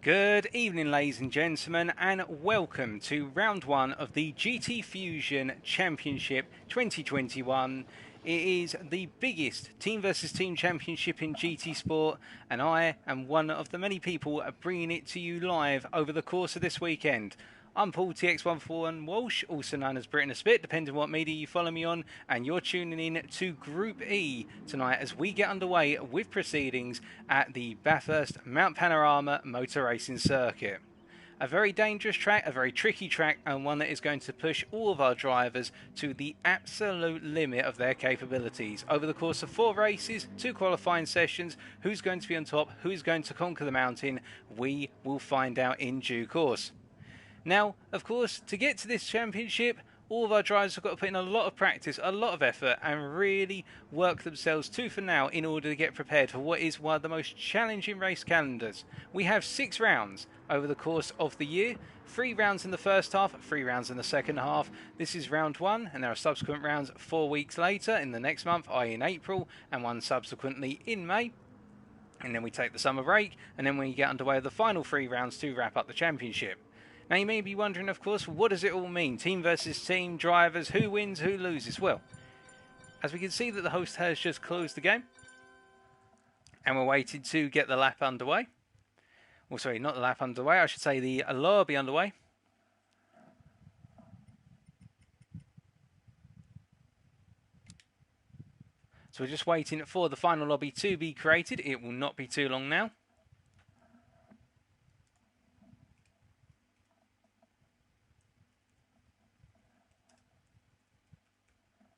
Good evening, ladies and gentlemen, and welcome to round one of the GTfusiOn Championship 2021. It is the biggest team versus team championship in GT Sport, and I am one of the many people bringing it to you live over the course of this weekend. I'm Paul TX141 Walsh, also known as Britain a Spit, depending on what media you follow me on, and you're tuning in to Group E tonight as we get underway with proceedings at the Bathurst Mount Panorama Motor Racing Circuit. A very dangerous track, a very tricky track, and one that is going to push all of our drivers to the absolute limit of their capabilities. Over the course of 4 races, 2 qualifying sessions, who's going to be on top, who's going to conquer the mountain, we will find out in due course. Now, of course, to get to this championship, all of our drivers have got to put in a lot of practice, a lot of effort, and really work themselves tooth and nail in order to get prepared for what is one of the most challenging race calendars. We have 6 rounds over the course of the year, 3 rounds in the first half, 3 rounds in the second half. This is round 1, and there are subsequent rounds 4 weeks later in the next month, i.e. in April, and one subsequently in May. And then we take the summer break, and then we get underway with the final 3 rounds to wrap up the championship. Now you may be wondering, of course, what does it all mean? Team versus team, drivers, who wins, who loses? Well, as we can see that the host has just closed the game, and we're waiting to get the lap underway. Well, sorry, not the lap underway, I should say the lobby underway. So we're just waiting for the final lobby to be created. It will not be too long now.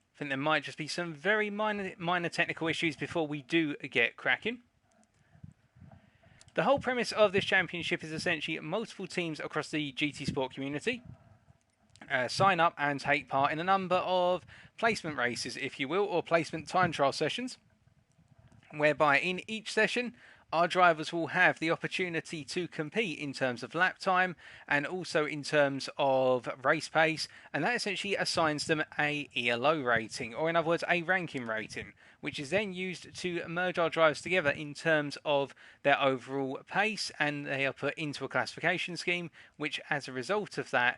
I think there might just be some very minor technical issues before we do get cracking. The whole premise of this championship is essentially multiple teams across the GT Sport community sign up and take part in a number of placement races, if you will, or placement time trial sessions, whereby in each session our drivers will have the opportunity to compete in terms of lap time and also in terms of race pace, and that essentially assigns them a ELO rating, or in other words a ranking rating, which is then used to merge our drivers together in terms of their overall pace, and they are put into a classification scheme which as a result of that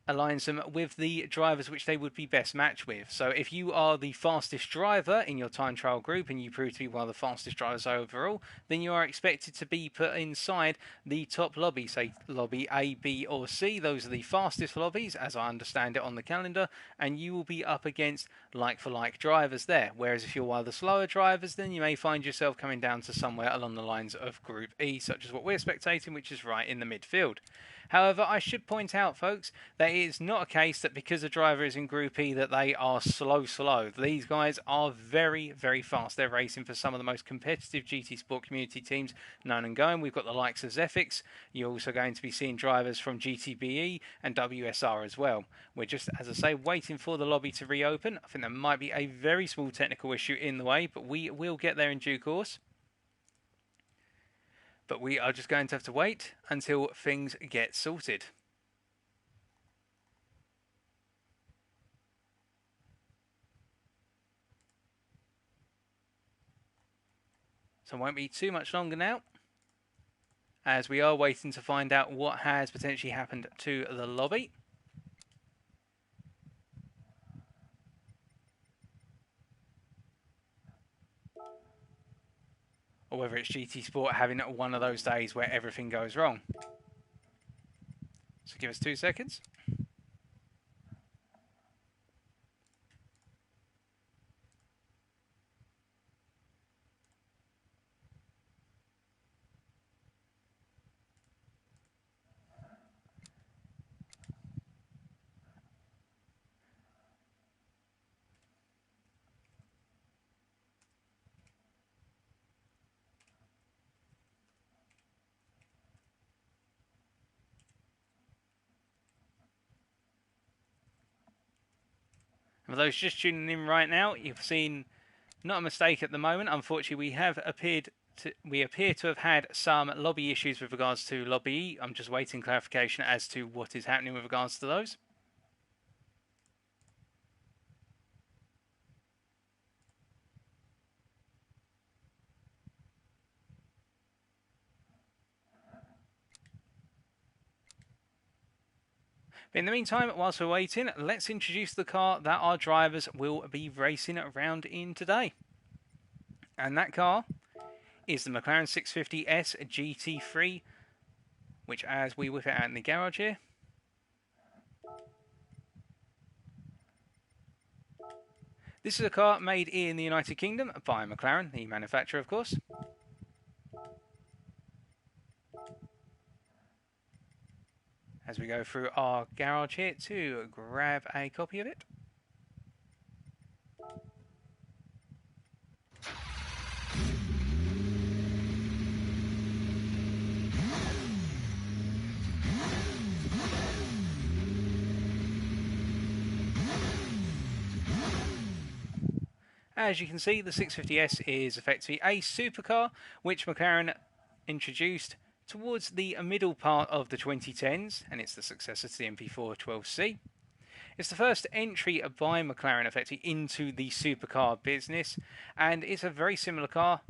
aligns them with the drivers which they would be best matched with. So if you are the fastest driver in your time trial group and you prove to be one of the fastest drivers overall, then you are expected to be put inside the top lobby, say lobby A, B or C. Those are the fastest lobbies as I understand it on the calendar, and you will be up against like for like drivers there. Whereas if you're one of the slower drivers, then you may find yourself coming down to somewhere along the lines of Group E, such as what we're spectating, which is right in the midfield. However, I should point out, folks, that it is not a case that because a driver is in Group E that they are slow. These guys are very, very fast. They're racing for some of the most competitive GT Sport community teams known and going. We've got the likes of Zephyx. You're also going to be seeing drivers from GTBE and WSR as well. We're just, as I say, waiting for the lobby to reopen. I think there might be a very small technical issue in the way, but we will get there in due course. But we are just going to have to wait until things get sorted. So it won't be too much longer now, as we are waiting to find out what has potentially happened to the lobby. Or whether it's GT Sport having one of those days where everything goes wrong. So give us 2 seconds. For those just tuning in right now, you've seen not a mistake at the moment. Unfortunately, we appear to have had some lobby issues with regards to lobby E. I'm just waiting clarification as to what is happening with regards to those. But in the meantime, whilst we're waiting, let's introduce the car that our drivers will be racing around in today. And that car is the McLaren 650S GT3, which, as we whip it out in the garage here, this is a car made in the United Kingdom by McLaren, the manufacturer, of course. As we go through our garage here to grab a copy of it. As you can see, the 650S is effectively a supercar which McLaren introduced towards the middle part of the 2010s, and it's the successor to the MP412C. It's the first entry by McLaren effectively into the supercar business, and it's a very similar car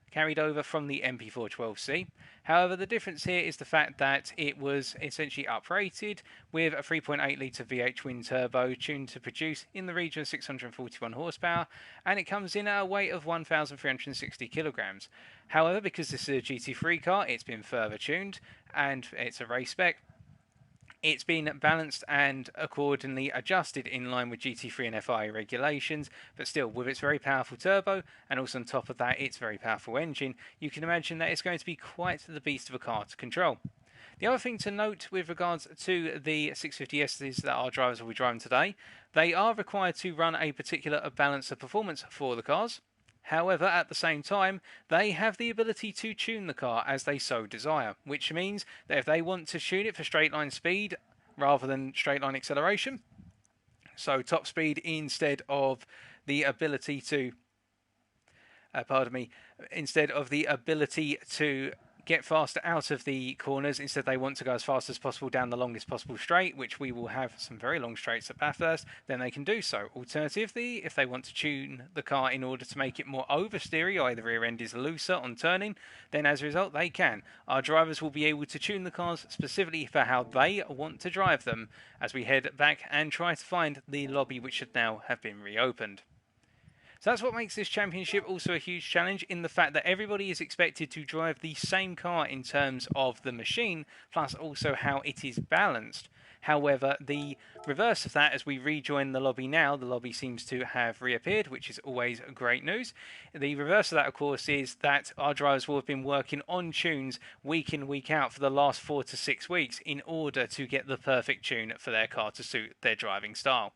carried over from the MP412C. However, the difference here is the fact that it was essentially uprated with a 3.8 litre V8 twin turbo tuned to produce in the region of 641 horsepower, and it comes in at a weight of 1,360 kilograms. However, because this is a GT3 car, it's been further tuned, and it's a race spec. It's been balanced and accordingly adjusted in line with GT3 and FIA regulations, but still, with its very powerful turbo, and also on top of that, its very powerful engine, you can imagine that it's going to be quite the beast of a car to control. The other thing to note with regards to the 650Ss that our drivers will be driving today, they are required to run a particular balance of performance for the cars. However, at the same time, they have the ability to tune the car as they so desire, which means that if they want to tune it for straight line speed rather than straight line acceleration, so top speed instead of the ability to, instead of the ability to get faster out of the corners, instead they want to go as fast as possible down the longest possible straight, which we will have some very long straights at Bathurst, then they can do so. Alternatively, if they want to tune the car in order to make it more oversteery, or the rear end is looser on turning, then as a result they can. Our drivers will be able to tune the cars specifically for how they want to drive them, as we head back and try to find the lobby, which should now have been reopened. So that's what makes this championship also a huge challenge, in the fact that everybody is expected to drive the same car in terms of the machine, plus also how it is balanced. However, the reverse of that, as we rejoin the lobby now, the lobby seems to have reappeared, which is always great news. The reverse of that, of course, is that our drivers will have been working on tunes week in, week out for the last 4 to 6 weeks in order to get the perfect tune for their car to suit their driving style.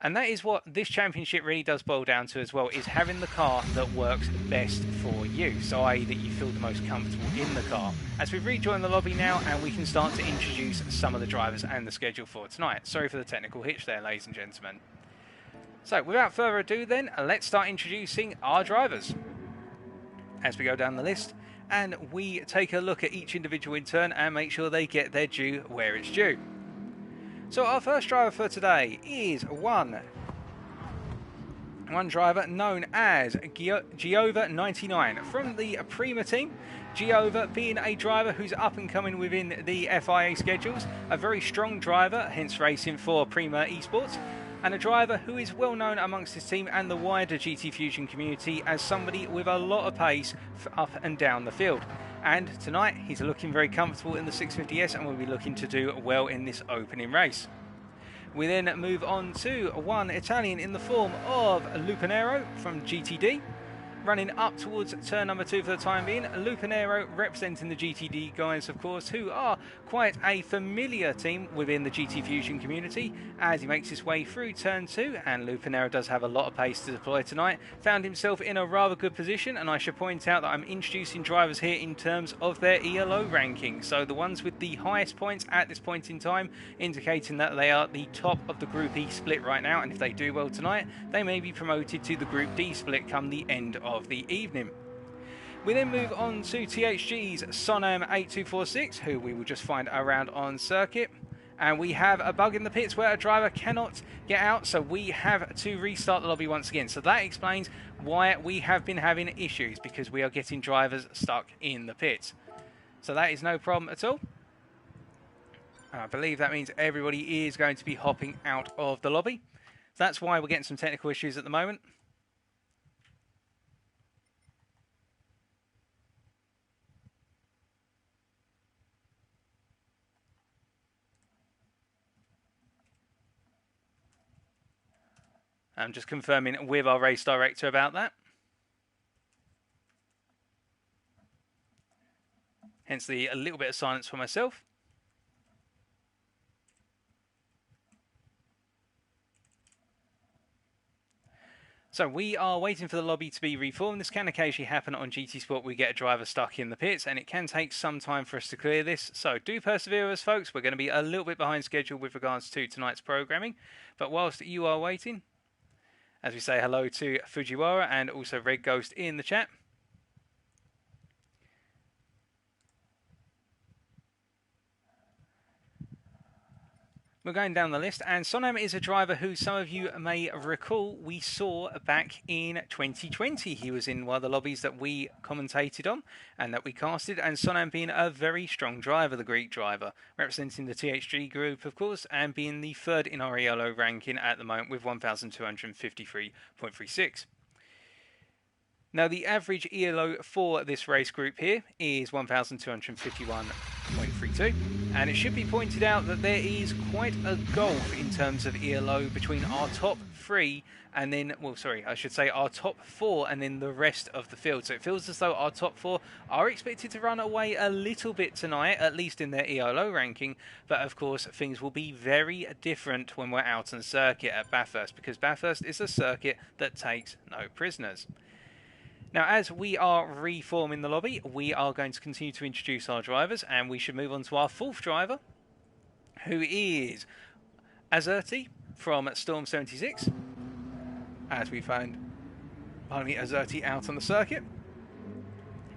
And that is what this championship really does boil down to as well, is having the car that works best for you. So i.e. that you feel the most comfortable in the car. As we've rejoined the lobby now, and we can start to introduce some of the drivers and the schedule for tonight. Sorry for the technical hitch there, ladies and gentlemen. So without further ado then, let's start introducing our drivers. As we go down the list, and we take a look at each individual in turn and make sure they get their due where it's due. So our first driver for today is one driver known as Giova99 from the Prima team. Giova being a driver who's up and coming within the FIA schedules, a very strong driver, hence racing for Prima Esports, and a driver who is well known amongst his team and the wider GTfusiOn community as somebody with a lot of pace up and down the field. And tonight he's looking very comfortable in the 650S and will be looking to do well in this opening race. We then move on to one Italian in the form of Lupinero from GTD. Running up towards turn number 2 for the time being. Lupinero representing the GTD guys, of course, who are quite a familiar team within the GTfusiOn community as he makes his way through turn 2. And Lupinero does have a lot of pace to deploy tonight. Found himself in a rather good position, and I should point out that I'm introducing drivers here in terms of their ELO ranking. So the ones with the highest points at this point in time, indicating that they are the top of the Group E split right now, and if they do well tonight, they may be promoted to the Group D split come the end of the evening. We then move on to THG's Sonam 8246, who we will just find around on circuit. And we have a bug in the pits where a driver cannot get out, so we have to restart the lobby once again. So that explains why we have been having issues, because we are getting drivers stuck in the pits. So that is no problem at all. I believe that means everybody is going to be hopping out of the lobby. That's why we're getting some technical issues at the moment. I'm just confirming with our race director about that. Hence a little bit of silence for myself. So we are waiting for the lobby to be reformed. This can occasionally happen on GT Sport. We get a driver stuck in the pits, and it can take some time for us to clear this. So do persevere with us, folks. We're going to be a little bit behind schedule with regards to tonight's programming. But whilst you are waiting, as we say hello to Fujiwara and also Red Ghost in the chat. We're going down the list, and Sonam is a driver who some of you may recall we saw back in 2020. He was in one of the lobbies that we commentated on and that we casted, and Sonam being a very strong driver, the Greek driver, representing the THG group, of course, and being the third in our ELO ranking at the moment with 1,253.36. Now, the average ELO for this race group here is 1,251.32, and it should be pointed out that there is quite a gulf in terms of ELO between our top three and then, well, sorry, I should say our top four and then the rest of the field. So it feels as though our top four are expected to run away a little bit tonight, at least in their ELO ranking, but of course things will be very different when we're out on circuit at Bathurst, because Bathurst is a circuit that takes no prisoners. Now, as we are reforming the lobby, we are going to continue to introduce our drivers, and we should move on to our fourth driver, who is Azerty from Storm 76, as we find Azerty out on the circuit.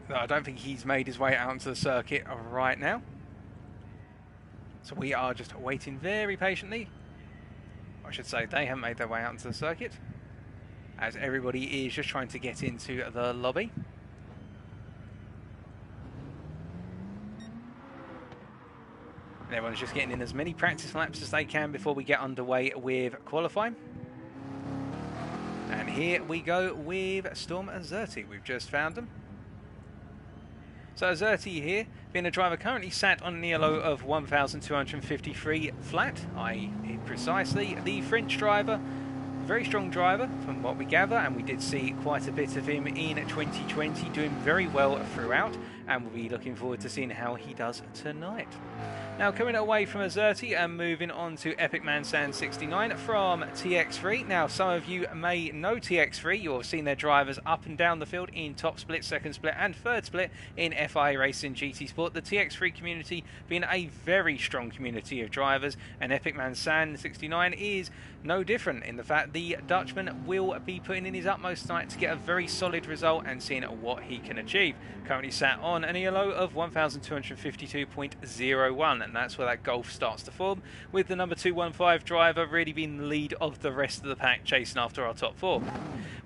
Though I don't think he's made his way out onto the circuit right now. So we are just waiting very patiently. I should say they haven't made their way out onto the circuit, as everybody is just trying to get into the lobby. And everyone's just getting in as many practice laps as they can before we get underway with qualifying. And here we go with Storm Azerty. We've just found them. So Azerty here, being a driver currently sat on an ELO of 1,253 flat, i.e. precisely. The French driver, very strong driver from what we gather, and we did see quite a bit of him in 2020 doing very well throughout, and we'll be looking forward to seeing how he does tonight. Now, coming away from Azerty and moving on to Epic Man Sand 69 from TX3. Now, some of you may know TX3. You'll have seen their drivers up and down the field in top split, second split and third split in FIA Racing GT Sport. The TX3 community being a very strong community of drivers, and Epic Man Sand 69 is no different in the fact the Dutchman will be putting in his utmost tonight to get a very solid result and seeing what he can achieve. Currently sat on an ELO of 1,252.01, and that's where that gulf starts to form, with the number 215 driver really being the lead of the rest of the pack, chasing after our top four.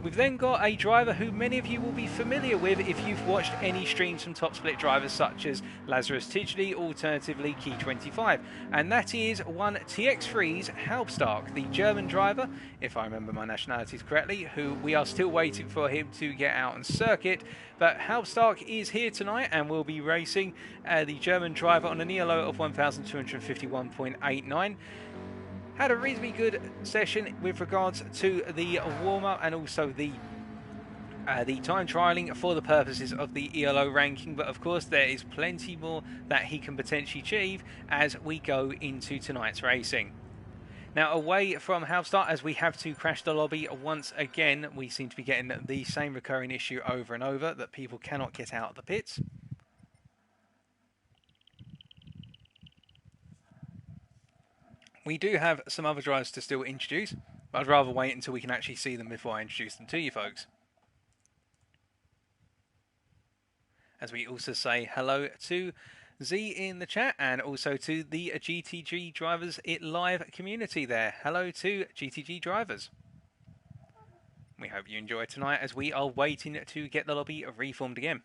We've then got a driver who many of you will be familiar with if you've watched any streams from top split drivers such as Lazarus Tidgley, alternatively Key 25, and that is one TX3's Halbstark, the German driver, if I remember my nationalities correctly, who we are still waiting for him to get out on circuit. But Halbstark is here tonight and will be racing the German driver on an ELO of 1,251.89. Had a reasonably good session with regards to the warm-up and also the time trialling for the purposes of the ELO ranking, but of course there is plenty more that he can potentially achieve as we go into tonight's racing. Now, away from Halbstark, as we have to crash the lobby once again, we seem to be getting the same recurring issue over and over, that people cannot get out of the pits. We do have some other drivers to still introduce, but I'd rather wait until we can actually see them before I introduce them to you folks. As we also say hello to Z in the chat, and also to the GTG Drivers It Live community there. Hello to GTG Drivers. We hope you enjoy tonight as we are waiting to get the lobby reformed again.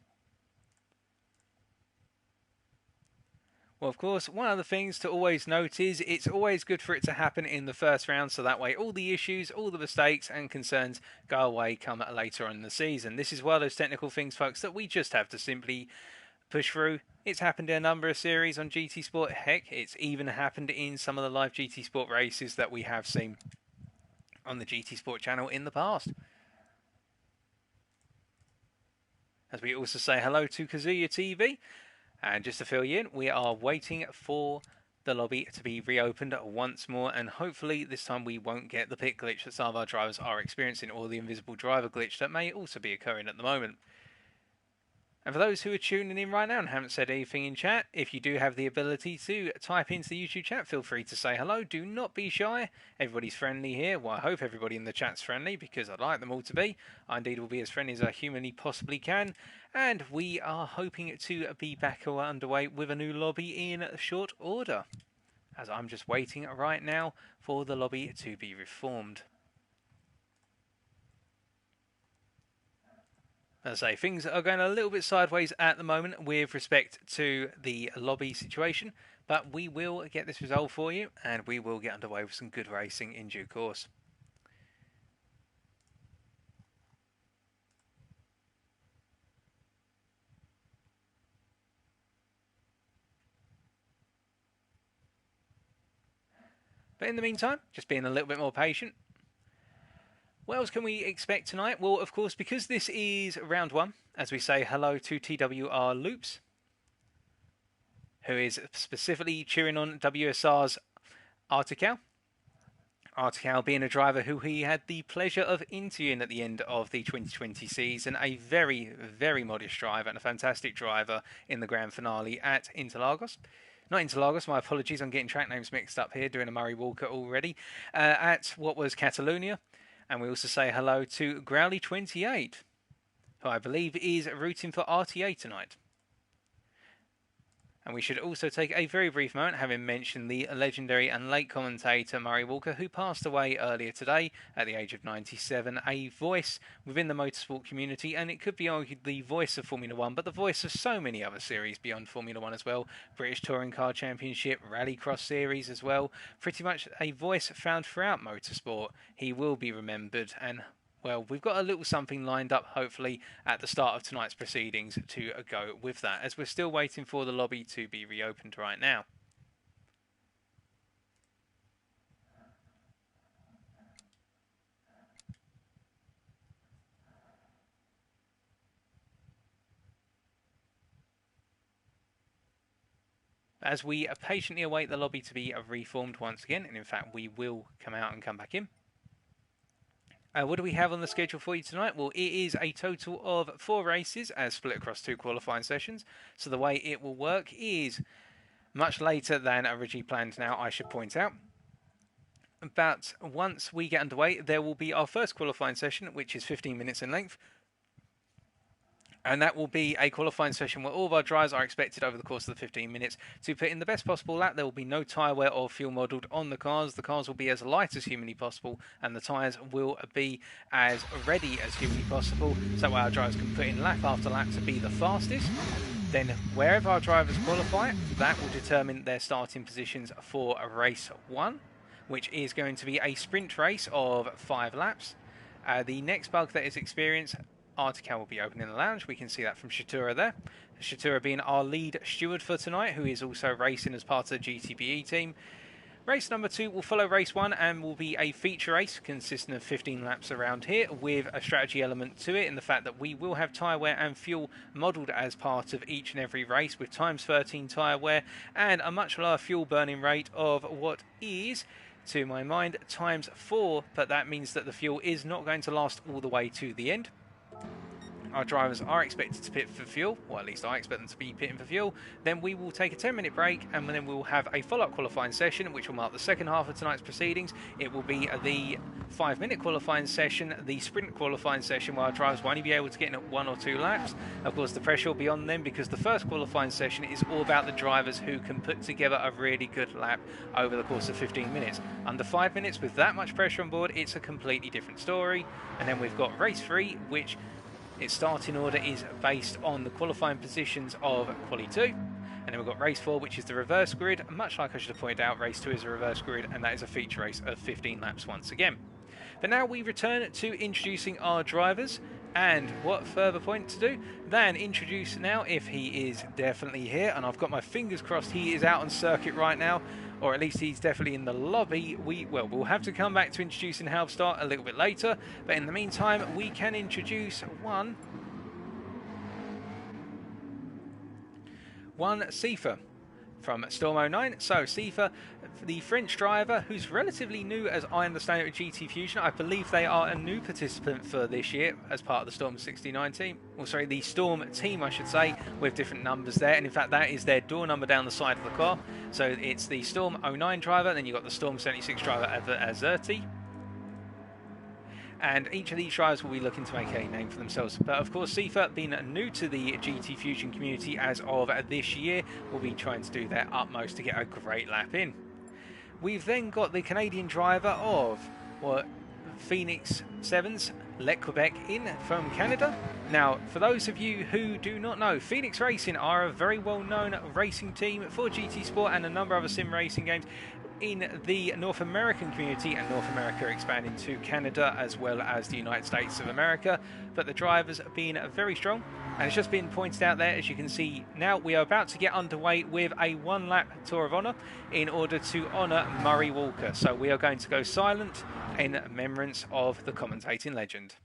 Well, of course, one of the things to always note is it's always good for it to happen in the first round, so that way all the issues, all the mistakes and concerns go away come later on in the season. This is one of those technical things, folks, that we just have to simply push through. It's happened in a number of series on GT Sport. Heck, it's even happened in some of the live GT Sport races that we have seen on the GT Sport channel in the past. As we also say hello to Kazuya TV. And just to fill you in, we are waiting for the lobby to be reopened once more, and hopefully this time we won't get the pit glitch that some of our drivers are experiencing, or the invisible driver glitch that may also be occurring at the moment. And for those who are tuning in right now and haven't said anything in chat, if you do have the ability to type into the YouTube chat, feel free to say hello. Do not be shy. Everybody's friendly here. Well, I hope everybody in the chat's friendly, because I'd like them all to be. I indeed will be as friendly as I humanly possibly can. And we are hoping to be back underway with a new lobby in short order, as I'm just waiting right now for the lobby to be reformed. As I say, things are going a little bit sideways at the moment with respect to the lobby situation, but we will get this resolved for you, and we will get underway with some good racing in due course. But in the meantime, just being a little bit more patient. What else can we expect tonight? Well, of course, because this is round one, as we say hello to TWR Loops, who is specifically cheering on WSR's Artical. Artical being a driver who he had the pleasure of interviewing at the end of the 2020 season. A very, very modest driver and a fantastic driver in the grand finale at Interlagos. Not Interlagos, my apologies, I'm getting track names mixed up here, doing a Murray Walker already. At what was Catalonia. And we also say hello to Growly28, who I believe is rooting for RTA tonight. And we should also take a very brief moment, having mentioned the legendary and late commentator Murray Walker, who passed away earlier today at the age of 97, a voice within the motorsport community, and it could be argued the voice of Formula 1, but the voice of so many other series beyond Formula 1 as well. British Touring Car Championship, Rallycross series as well. Pretty much a voice found throughout motorsport. He will be remembered, and well, we've got a little something lined up, hopefully, at the start of tonight's proceedings to go with that, as we're still waiting for the lobby to be reopened right now. As we patiently await the lobby to be reformed once again, and in fact we will come out and come back in. What do we have on the schedule for you tonight? Well, it is a total of 4 races as split across 2 qualifying sessions. So the way it will work is much later than originally planned now, I should point out. But once we get underway, there will be our first qualifying session, which is 15 minutes in length. And that will be a qualifying session where all of our drivers are expected over the course of the 15 minutes to put in the best possible lap. There will be no tyre wear or fuel modelled on the cars. The cars will be as light as humanly possible, and the tyres will be as ready as humanly possible, so that way our drivers can put in lap after lap to be the fastest. Then wherever our drivers qualify, that will determine their starting positions for a race 1, which is going to be a sprint race of 5 laps. The next bug that is experienced, Artical will be open in the lounge. We can see that from Shatura there. Shatura being our lead steward for tonight, who is also racing as part of the GTBE team. Race number 2 will follow race 1 and will be a feature race consisting of 15 laps around here, with a strategy element to it in the fact that we will have tyre wear and fuel modelled as part of each and every race, with times 13 tyre wear and a much lower fuel burning rate of what is, to my mind, times 4, but that means that the fuel is not going to last all the way to the end. Our drivers are expected to pit for fuel, or at least I expect them to be pitting for fuel. Then we will take a 10-minute break, and then we will have a follow-up qualifying session, which will mark the second half of tonight's proceedings. It will be the 5-minute qualifying session, the sprint qualifying session, where our drivers will only be able to get in at 1 or 2 laps. Of course, the pressure will be on them, because the first qualifying session is all about the drivers who can put together a really good lap over the course of 15 minutes. Under 5 minutes, with that much pressure on board, it's a completely different story. And then we've got race 3, which its starting order is based on the qualifying positions of Quali 2. And then we've got race 4, which is the reverse grid. Much like I should have pointed out, race 2 is a reverse grid, and that is a feature race of 15 laps once again. But now we return to introducing our drivers, and what further point to do than introduce now, if he is definitely here, and I've got my fingers crossed he is out on circuit right now, or at least he's definitely in the lobby. We'll have to come back to introducing Halvstart a little bit later, but in the meantime we can introduce one Sifa from Storm 09. So Sifa, the French driver, who's relatively new as I understand it with GTfusiOn. I believe they are a new participant for this year as part of the Storm 69 team. Or sorry, the Storm team I should say, with different numbers there. And in fact that is their door number down the side of the car. So it's the Storm 09 driver, then you've got the Storm 76 driver Azerti. And each of these drivers will be looking to make a name for themselves. But of course, Sifa, being new to the GTfusiOn community as of this year, will be trying to do their utmost to get a great lap in. We've then got the Canadian driver of Phoenix 7's, Let Quebec in from Canada. Now, for those of you who do not know, Phoenix Racing are a very well-known racing team for GT Sport and a number of other sim racing games in the North American community, and North America expanding to Canada as well as the United States of America. But the drivers have been very strong, and it's just been pointed out there, as you can see now, we are about to get underway with a one-lap Tour of Honour in order to honour Murray Walker. So we are going to go silent in remembrance of the commentating legend.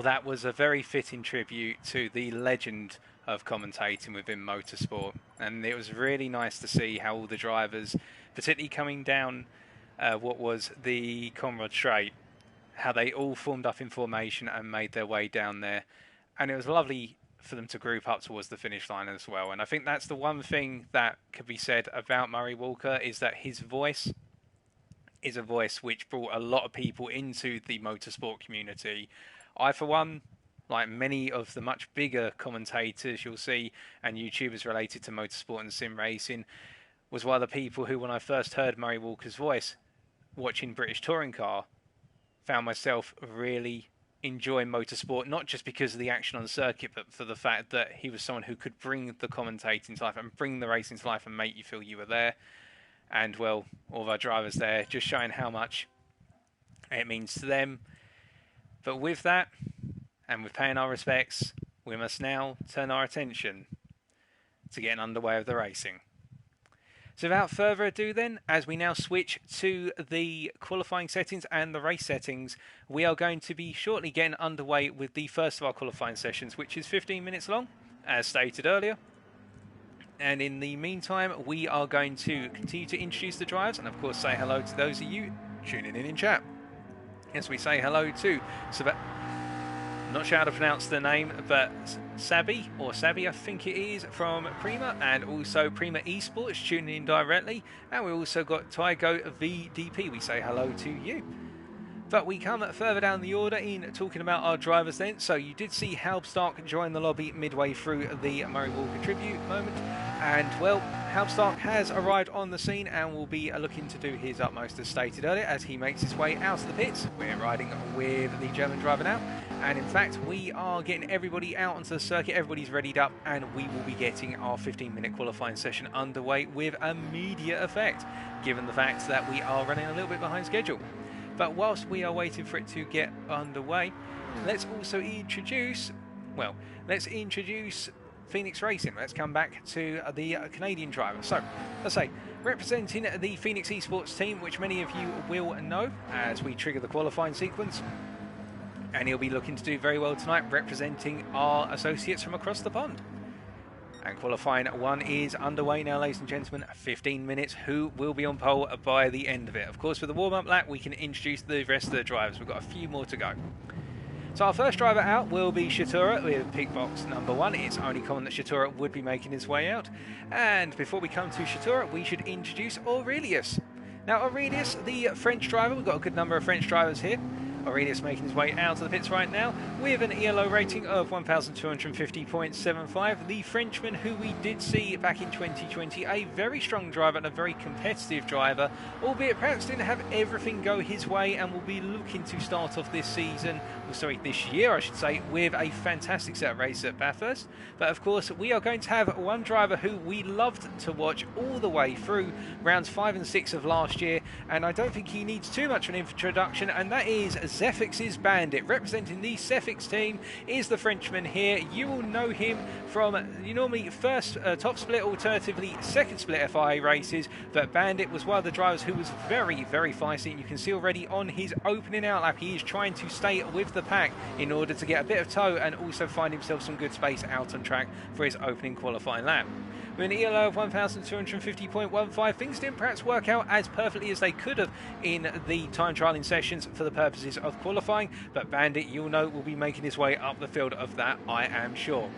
Well, that was a very fitting tribute to the legend of commentating within motorsport. And it was really nice to see how all the drivers, particularly coming down what was the Conrad Straight, how they all formed up in formation and made their way down there. And it was lovely for them to group up towards the finish line as well. And I think that's the one thing that could be said about Murray Walker, is that his voice is a voice which brought a lot of people into the motorsport community. I, for one, like many of the much bigger commentators you'll see and YouTubers related to motorsport and sim racing, was one of the people who, when I first heard Murray Walker's voice watching British Touring Car, found myself really enjoying motorsport, not just because of the action on the circuit, but for the fact that he was someone who could bring the commentating to life and bring the racing to life and make you feel you were there. And, well, all of our drivers there, just showing how much it means to them. But with that, and with paying our respects, we must now turn our attention to getting underway with the racing. So without further ado then, as we now switch to the qualifying settings and the race settings, we are going to be shortly getting underway with the first of our qualifying sessions, which is 15 minutes long, as stated earlier. And in the meantime, we are going to continue to introduce the drivers and, of course, say hello to those of you tuning in chat. As we say hello to not sure how to pronounce the name, but Sabi, or Sabi I think it is, from Prima, and also Prima Esports tuning in directly. And we also got Tygo VDP. We say hello to you. But we come further down the order in talking about our drivers then. So you did see Halb Stark join the lobby midway through the Murray Walker tribute moment. And, well, Halb Stark has arrived on the scene and will be looking to do his utmost, as stated earlier, as he makes his way out of the pits. We're riding with the German driver now. And, in fact, we are getting everybody out onto the circuit. Everybody's readied up, and we will be getting our 15-minute qualifying session underway with immediate effect, given the fact that we are running a little bit behind schedule. But whilst we are waiting for it to get underway, let's also introduce Phoenix Racing. Let's come back to the Canadian driver. So, let's say, representing the Phoenix Esports team, which many of you will know as we trigger the qualifying sequence. And he'll be looking to do very well tonight, representing our associates from across the pond. And qualifying one is underway now, ladies and gentlemen. 15 minutes. Who will be on pole by the end of it? Of course, with the warm-up lap, we can introduce the rest of the drivers. We've got a few more to go. So our first driver out will be Shatura with pick box number 1. It's only common that Shatura would be making his way out. And before we come to Shatura, we should introduce Aurelius. Now, Aurelius, the French driver, we've got a good number of French drivers here. Aurelius making his way out of the pits right now with an ELO rating of 1,250.75. The Frenchman who we did see back in 2020, a very strong driver and a very competitive driver, albeit perhaps didn't have everything go his way, and will be looking to start off this season, this year I should say, with a fantastic set of races at Bathurst. But of course, we are going to have one driver who we loved to watch all the way through rounds 5 and 6 of last year, and I don't think he needs too much of an introduction, and that is Zefix's Bandit. Representing the Zefix team is the Frenchman here. You will know him from normally first top split, alternatively second split FIA races, but Bandit was one of the drivers who was very, very feisty, and you can see already on his opening out lap he is trying to stay with the pack in order to get a bit of tow and also find himself some good space out on track for his opening qualifying lap. With an ELO of 1,250.15, things didn't perhaps work out as perfectly as they could have in the time trialling sessions for the purposes of qualifying, but Bandit, you'll know, will be making his way up the field of that, I am sure.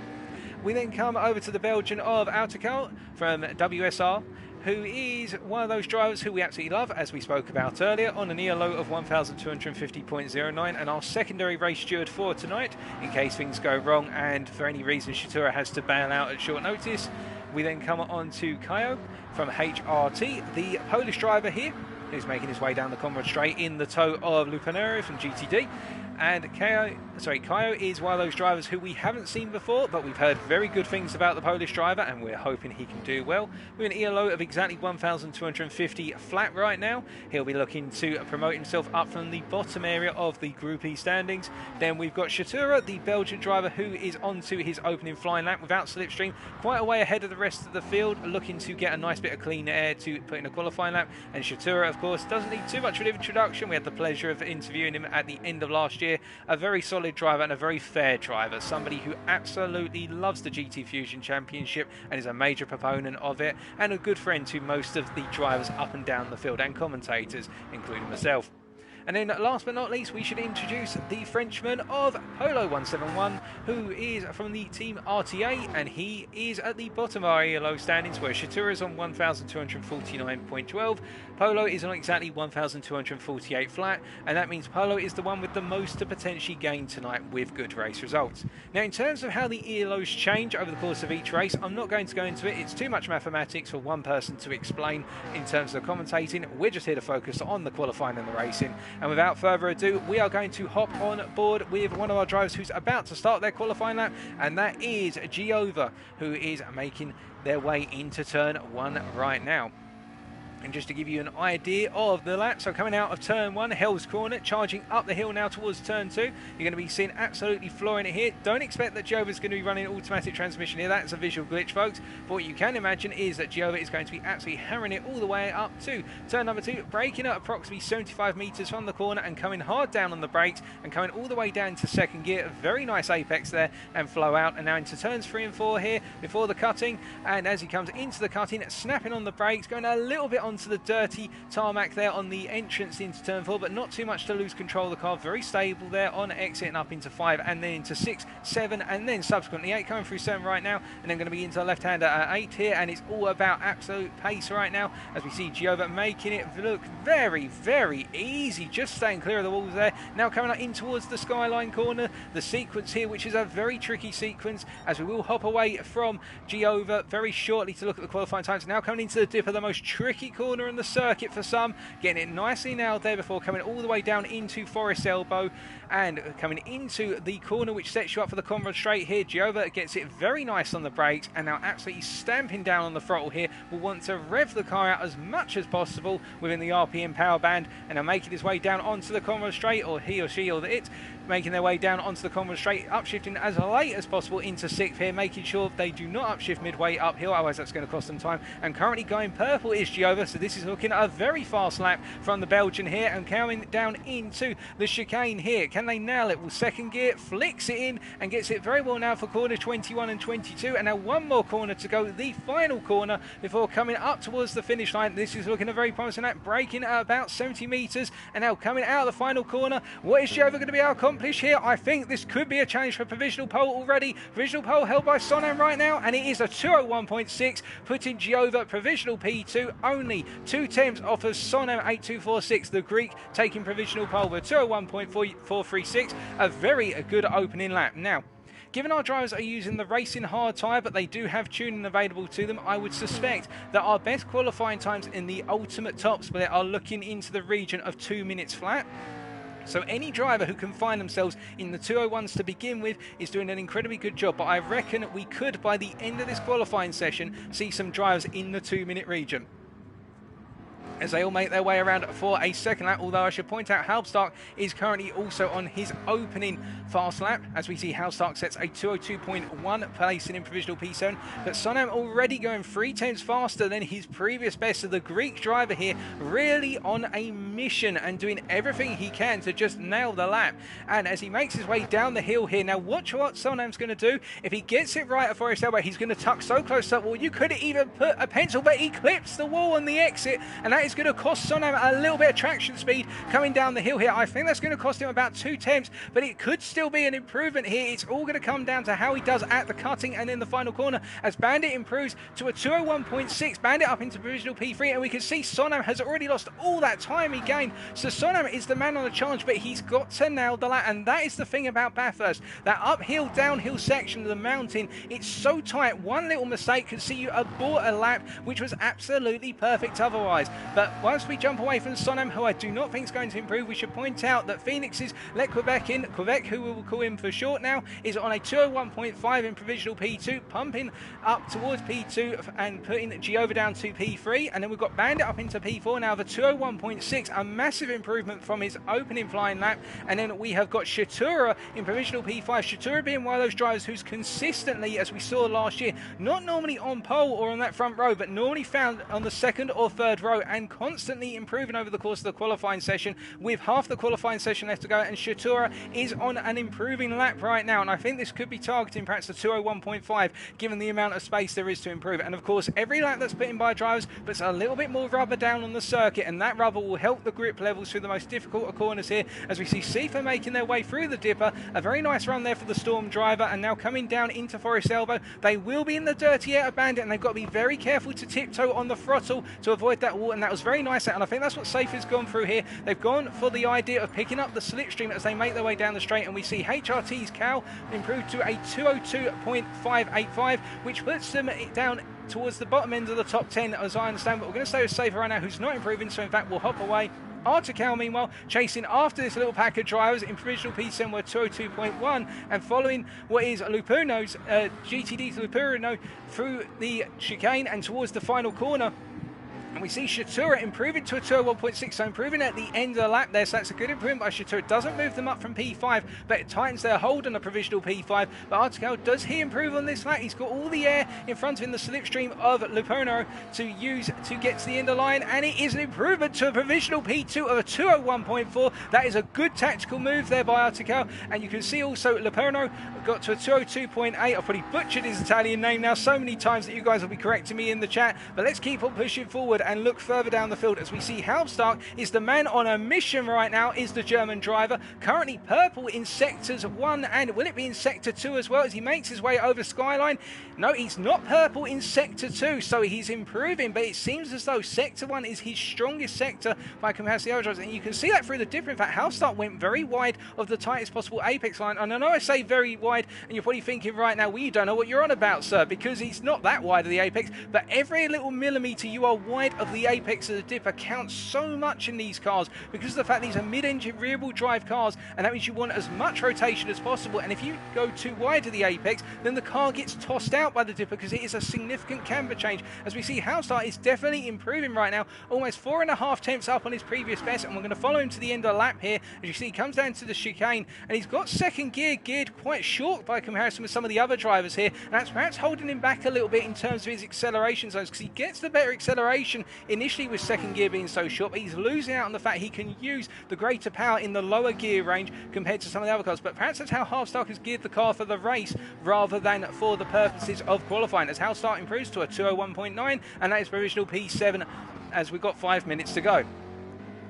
We then come over to the Belgian of Autocal from WSR, who is one of those drivers who we absolutely love, as we spoke about earlier, on an ELO of 1,250.09, and our secondary race steward for tonight, in case things go wrong and for any reason Shatura has to bail out at short notice. We then come on to Kayo from HRT, the Polish driver here, who's making his way down the Conrad Straight in the tow of Lupanero from GTD. And Kayo is one of those drivers who we haven't seen before, but we've heard very good things about the Polish driver, and we're hoping he can do well. With an ELO of exactly 1,250 flat right now, he'll be looking to promote himself up from the bottom area of the Group E standings. Then we've got Shatura, the Belgian driver, who is onto his opening flying lap without slipstream, quite a way ahead of the rest of the field, looking to get a nice bit of clean air to put in a qualifying lap. And Shatura, of course, doesn't need too much of an introduction. We had the pleasure of interviewing him at the end of last year here. A very solid driver and a very fair driver. Somebody who absolutely loves the GTfusiOn Championship and is a major proponent of it, and a good friend to most of the drivers up and down the field and commentators, including myself. And then last but not least, we should introduce the Frenchman of Polo 171, who is from the team RTA, and he is at the bottom of our ELO standings, where Shatura is on 1,249.12, Polo is on exactly 1,248 flat, and that means Polo is the one with the most to potentially gain tonight with good race results. Now, in terms of how the ELOs change over the course of each race, I'm not going to go into it. It's too much mathematics for one person to explain in terms of commentating. We're just here to focus on the qualifying and the racing. And without further ado, we are going to hop on board with one of our drivers who's about to start their qualifying lap, and that is Giova, who is making their way into turn 1 right now. And just to give you an idea of the lap, so coming out of turn 1, Hell's Corner, charging up the hill now towards turn 2. You're going to be seeing absolutely flooring it here. Don't expect that Giova's going to be running automatic transmission here. That's a visual glitch, folks. But what you can imagine is that Giova is going to be absolutely hammering it all the way up to turn number 2, braking at approximately 75 metres from the corner and coming hard down on the brakes and coming all the way down to second gear. A very nice apex there and flow out. And now into turns 3 and 4 here before the cutting. And as he comes into the cutting, snapping on the brakes, going a little bit onto the dirty tarmac there on the entrance into turn 4, but not too much to lose control of the car. Very stable there on exit and up into 5 and then into 6, 7 and then subsequently 8, coming through 7 right now, and then going to be into the left hander at 8 here, and it's all about absolute pace right now as we see Giova making it look very, very easy, just staying clear of the walls there. Now coming up in towards the Skyline corner, the sequence here, which is a very tricky sequence, as we will hop away from Giova very shortly to look at the qualifying times. Now coming into the dip of the most tricky corner in the circuit for some, getting it nicely nailed there before coming all the way down into Forest Elbow and coming into the corner which sets you up for the Conrad straight here. Giova gets it very nice on the brakes and now absolutely stamping down on the throttle here. Will want to rev the car out as much as possible within the RPM power band, and now making his way down onto the Conrad straight, or he or she or it making their way down onto the Conrad straight, upshifting as late as possible into 6th here, making sure they do not upshift midway uphill, otherwise that's going to cost them time. And currently going purple is Giova, so this is looking at a very fast lap from the Belgian here, and coming down into the chicane here. Can they nail it? Well, second gear, flicks it in and gets it very well now for corner 21 and 22, and now one more corner to go, the final corner before coming up towards the finish line. This is looking a very promising lap, braking at about 70 metres, and now coming out of the final corner. What is Giova going to be able to accomplish here? I think this could be a challenge for provisional pole already. Provisional pole held by Sonam right now, and it is a 201.6, putting Giova provisional P2, only 2 tenths off of Sonam 8246, the Greek, taking provisional pole with 201.436, a very good opening lap. Now, given our drivers are using the racing hard tyre, but they do have tuning available to them, I would suspect that our best qualifying times in the ultimate top split are looking into the region of 2 minutes flat. So any driver who can find themselves in the 201s to begin with is doing an incredibly good job, but I reckon we could, by the end of this qualifying session, see some drivers in the 2 minute region as they all make their way around for a second lap, although I should point out Halbstark is currently also on his opening fast lap, as we see Halbstark sets a 202.1, placing in provisional P7, but Sonam already going 3 tenths faster than his previous best. So the Greek driver here really on a mission and doing everything he can to just nail the lap. And as he makes his way down the hill here, now watch what Sonam's going to do. If he gets it right at Forest Elbow, he's going to tuck so close to that wall, you could even put a pencil, but he clips the wall on the exit, and that is going to cost Sonam a little bit of traction speed coming down the hill here. I think that's going to cost him about 2 tenths, but it could still be an improvement here. It's all going to come down to how he does at the cutting and then the final corner, as Bandit improves to a 201.6, Bandit up into provisional P3, and we can see Sonam has already lost all that time he gained. So Sonam is the man on the challenge, but he's got to nail the lap, and that is the thing about Bathurst. That uphill, downhill section of the mountain, it's so tight. One little mistake could see you abort a lap, which was absolutely perfect otherwise. But once we jump away from Sonam, who I do not think is going to improve, we should point out that Phoenix's let Quebec in. Quebec, who we will call him for short now, is on a 201.5 in provisional P2, pumping up towards P2 and putting Giova down to P3. And then we've got Bandit up into P4 now, the 201.6, a massive improvement from his opening flying lap. And then we have got Shatura in provisional P5. Shatura being one of those drivers who's consistently, as we saw last year, not normally on pole or on that front row, but normally found on the second or third row and constantly improving over the course of the qualifying session, with half the qualifying session left to go, and Shatura is on an improving lap right now, and I think this could be targeting perhaps the 201.5 given the amount of space there is to improve. And of course, every lap that's put in by drivers puts a little bit more rubber down on the circuit, and that rubber will help the grip levels through the most difficult of corners here, as we see Sifa making their way through the dipper. A very nice run there for the Storm driver, and now coming down into Forest Elbow. They will be in the dirty outer bandit, and they've got to be very careful to tiptoe on the throttle to avoid that wall, and that was very nice, and I think that's what Sifa's gone through here. They've gone for the idea of picking up the slipstream as they make their way down the straight, and we see HRT's Cal improve to a 202.585, which puts them down towards the bottom end of the top 10 as I understand, but we're going to stay with Safer right now, who's not improving, so in fact we'll hop away. Artical, meanwhile, chasing after this little pack of drivers in provisional P7 were 202.1, and following what is Lupuno's GTD to Lupuno through the chicane and towards the final corner. And we see Shatura improving to a 201.6, so improving at the end of the lap there, so that's a good improvement by Shatura. It doesn't move them up from P5, but it tightens their hold on a provisional P5. But Artical, does he improve on this lap? He's got all the air in front of him, the slipstream of Lupuno, to use to get to the end of the line, and it is an improvement to a provisional P2 of a 201.4. That is a good tactical move there by Artical, and you can see also Lupuno got to a 202.8. I've probably butchered his Italian name now so many times that you guys will be correcting me in the chat, but let's keep on pushing forward and look further down the field as we see Halmstark is the man on a mission right now, is the German driver, currently purple in sectors 1, and will it be in sector 2 as well as he makes his way over Skyline? No, he's not purple in sector 2, so he's improving, but it seems as though sector 1 is his strongest sector by comparison to the other drivers, and you can see that through the dipper. In fact, Halmstark went very wide of the tightest possible apex line, and I know I say very wide, and you're probably thinking right now, well, you don't know what you're on about, sir, because he's not that wide of the apex, but every little millimetre you are wide of the apex of the dipper counts so much in these cars, because of the fact these are mid-engine rear-wheel drive cars, and that means you want as much rotation as possible, and if you go too wide of the apex, then the car gets tossed out by the dipper because it is a significant camber change. As we see, Halmstark is definitely improving right now, almost 4.5 tenths up on his previous best, and we're going to follow him to the end of the lap here. As you see, he comes down to the chicane, and he's got second gear geared quite short by comparison with some of the other drivers here, and that's perhaps holding him back a little bit in terms of his acceleration zones, because he gets the better acceleration initially with second gear being so short, but he's losing out on the fact he can use the greater power in the lower gear range compared to some of the other cars. But perhaps that's how Halmstark has geared the car for the race rather than for the purposes of qualifying, as Halmstark improves to a 201.9, and that is provisional P7 as we've got 5 minutes to go.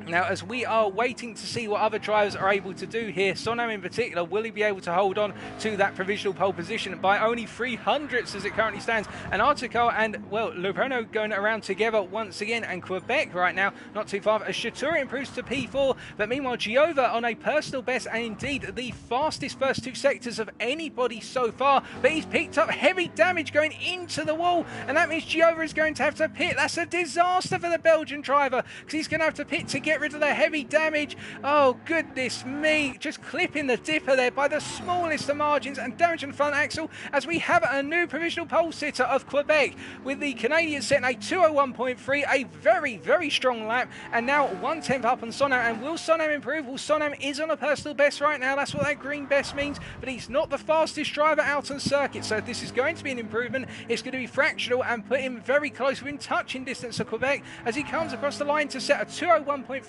Now, as we are waiting to see what other drivers are able to do here, Sonam in particular, will he be able to hold on to that provisional pole position by only 300ths as it currently stands? And Artico and, well, Luperno going around together once again, and Quebec right now, not too far, as Shatura improves to P4, but meanwhile Giova on a personal best, and indeed the fastest first two sectors of anybody so far, but he's picked up heavy damage going into the wall, and that means Giova is going to have to pit. That's a disaster for the Belgian driver, because he's going to have to pit to get rid of the heavy damage. Oh goodness me, just clipping the dipper there by the smallest of margins, and damage on the front axle, as we have a new provisional pole sitter of Quebec, with the Canadians setting a 201.3, a very, very strong lap, and now 1/10 up on Sonam. And will Sonam improve? Well, Sonam is on a personal best right now, that's what that green best means, but he's not the fastest driver out on circuit, so if this is going to be an improvement, it's going to be fractional and put him very close within touching distance of Quebec as he comes across the line to set a 201.392.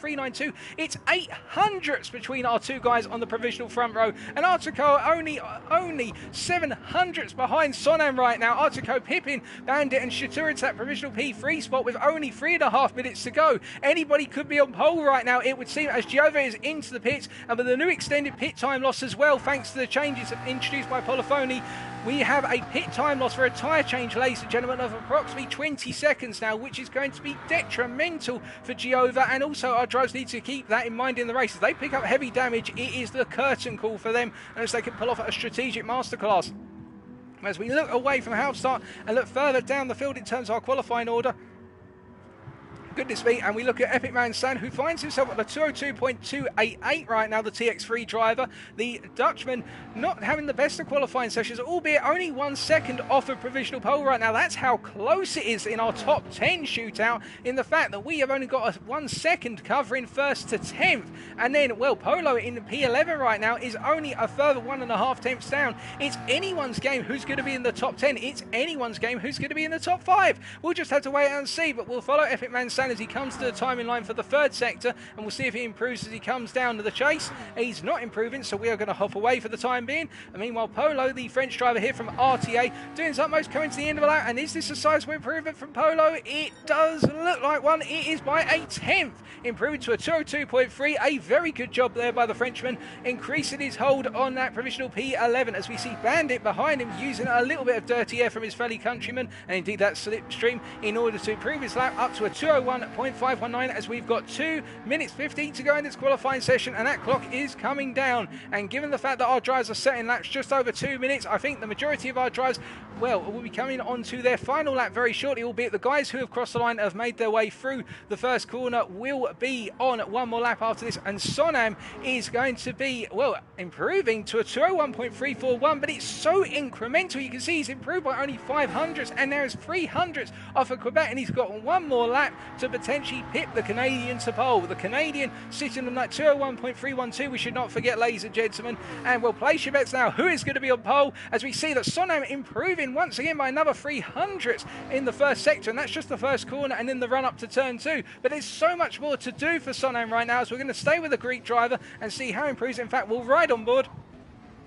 It's 800ths between our two guys on the provisional front row, and Artico only 700ths behind Sonam right now. Artico pipping Bandit and Shatura into that provisional P3 spot with only 3.5 minutes to go. Anybody could be on pole right now, it would seem, as Giova is into the pits, and with the new extended pit time loss as well, thanks to the changes introduced by Polifoni, we have a pit time loss for a tyre change, ladies and gentlemen, of approximately 20 seconds now, which is going to be detrimental for Giova, and also our drivers need to keep that in mind in the race. If they pick up heavy damage, it is the curtain call for them, unless they can pull off a strategic masterclass. As we look away from Halmstart and look further down the field in terms of our qualifying order, goodness me, and we look at Epic Man San, who finds himself at the 202.288 right now, the TX3 driver. The Dutchman not having the best of qualifying sessions, albeit only 1 second off of provisional pole right now. That's how close it is in our top 10 shootout, in the fact that we have only got a 1 second covering first to 10th. And then, well, Polo in the P11 right now is only a further 1.5 tenths down. It's anyone's game who's going to be in the top 10. It's anyone's game who's going to be in the top 5. We'll just have to wait and see, but we'll follow Epic Man San Hassan as he comes to the timing line for the third sector, and we'll see if he improves as he comes down to the chase. He's not improving, so we are going to hop away for the time being. And meanwhile, Polo, the French driver here from RTA, doing his utmost, coming to the end of the lap. And is this a sizable improvement from Polo? It does look like one. It is by a 10th, improving to a 202.3. A very good job there by the Frenchman, increasing his hold on that provisional P11, as we see Bandit behind him using a little bit of dirty air from his fellow countryman, and indeed that slipstream, in order to improve his lap up to a 201.519, as we've got 2 minutes 15 to go in this qualifying session, and that clock is coming down. And given the fact that our drivers are setting laps just over 2 minutes, I think the majority of our drivers, well, will be coming on to their final lap very shortly, albeit the guys who have crossed the line have made their way through the first corner will be on one more lap after this. And Sonam is going to be, well, improving to a 201.341, but it's so incremental. You can see he's improved by only 500ths, and there is 300ths off of Quebec, and he's got one more lap to potentially pip the Canadian to pole. The Canadian sitting on that 201.312, we should not forget, ladies and gentlemen. And we'll place your bets now who is going to be on pole, as we see that Sonam improving once again by another 300ths in the first sector, and that's just the first corner and then the run up to turn 2. But there's so much more to do for Sonam right now, so we're going to stay with the Greek driver and see how he improves. In fact, we'll ride on board.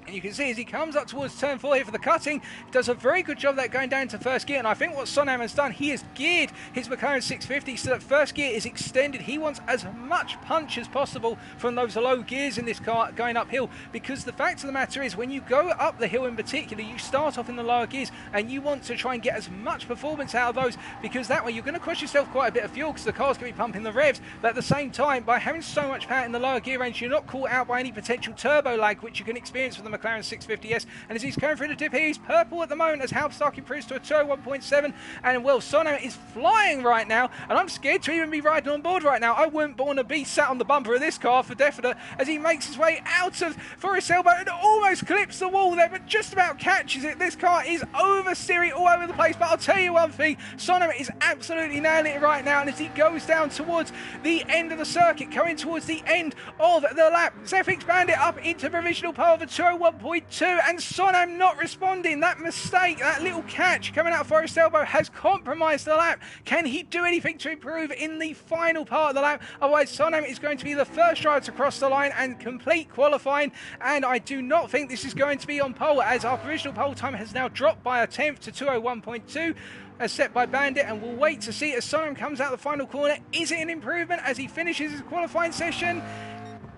And you can see as he comes up towards turn 4 here for the cutting, does a very good job there going down to first gear. And I think what Sonam has done, he has geared his McLaren 650 so that first gear is extended. He wants as much punch as possible from those low gears in this car going uphill, because the fact of the matter is, when you go up the hill in particular, you start off in the lower gears and you want to try and get as much performance out of those, because that way you're going to cost yourself quite a bit of fuel, because the car's going to be pumping the revs. But at the same time, by having so much power in the lower gear range, you're not caught out by any potential turbo lag, which you can experience with the McLaren 650S. And as he's going through the dip here, he's purple at the moment as Halfstark improves to a 201.7. And well, Sonam is flying right now, and I'm scared to even be riding on board right now. I wouldn't want to be sat on the bumper of this car for definite, as he makes his way out of Forest Elbow and almost clips the wall there, but just about catches it. This car is oversteering all over the place, but I'll tell you one thing, Sonam is absolutely nailing it right now. And as he goes down towards the end of the circuit, coming towards the end of the lap, Zephyx Bandit up into provisional pole of a 201.2, and Sonam not responding. That mistake, that little catch coming out of Forest Elbow has compromised the lap. Can he do anything to improve in the final part of the lap? Otherwise, Sonam is going to be the first driver to cross the line and complete qualifying, and I do not think this is going to be on pole, as our provisional pole time has now dropped by a 10th to 201.2. as set by Bandit, and we'll wait to see as Sonam comes out the final corner. Is it an improvement as he finishes his qualifying session?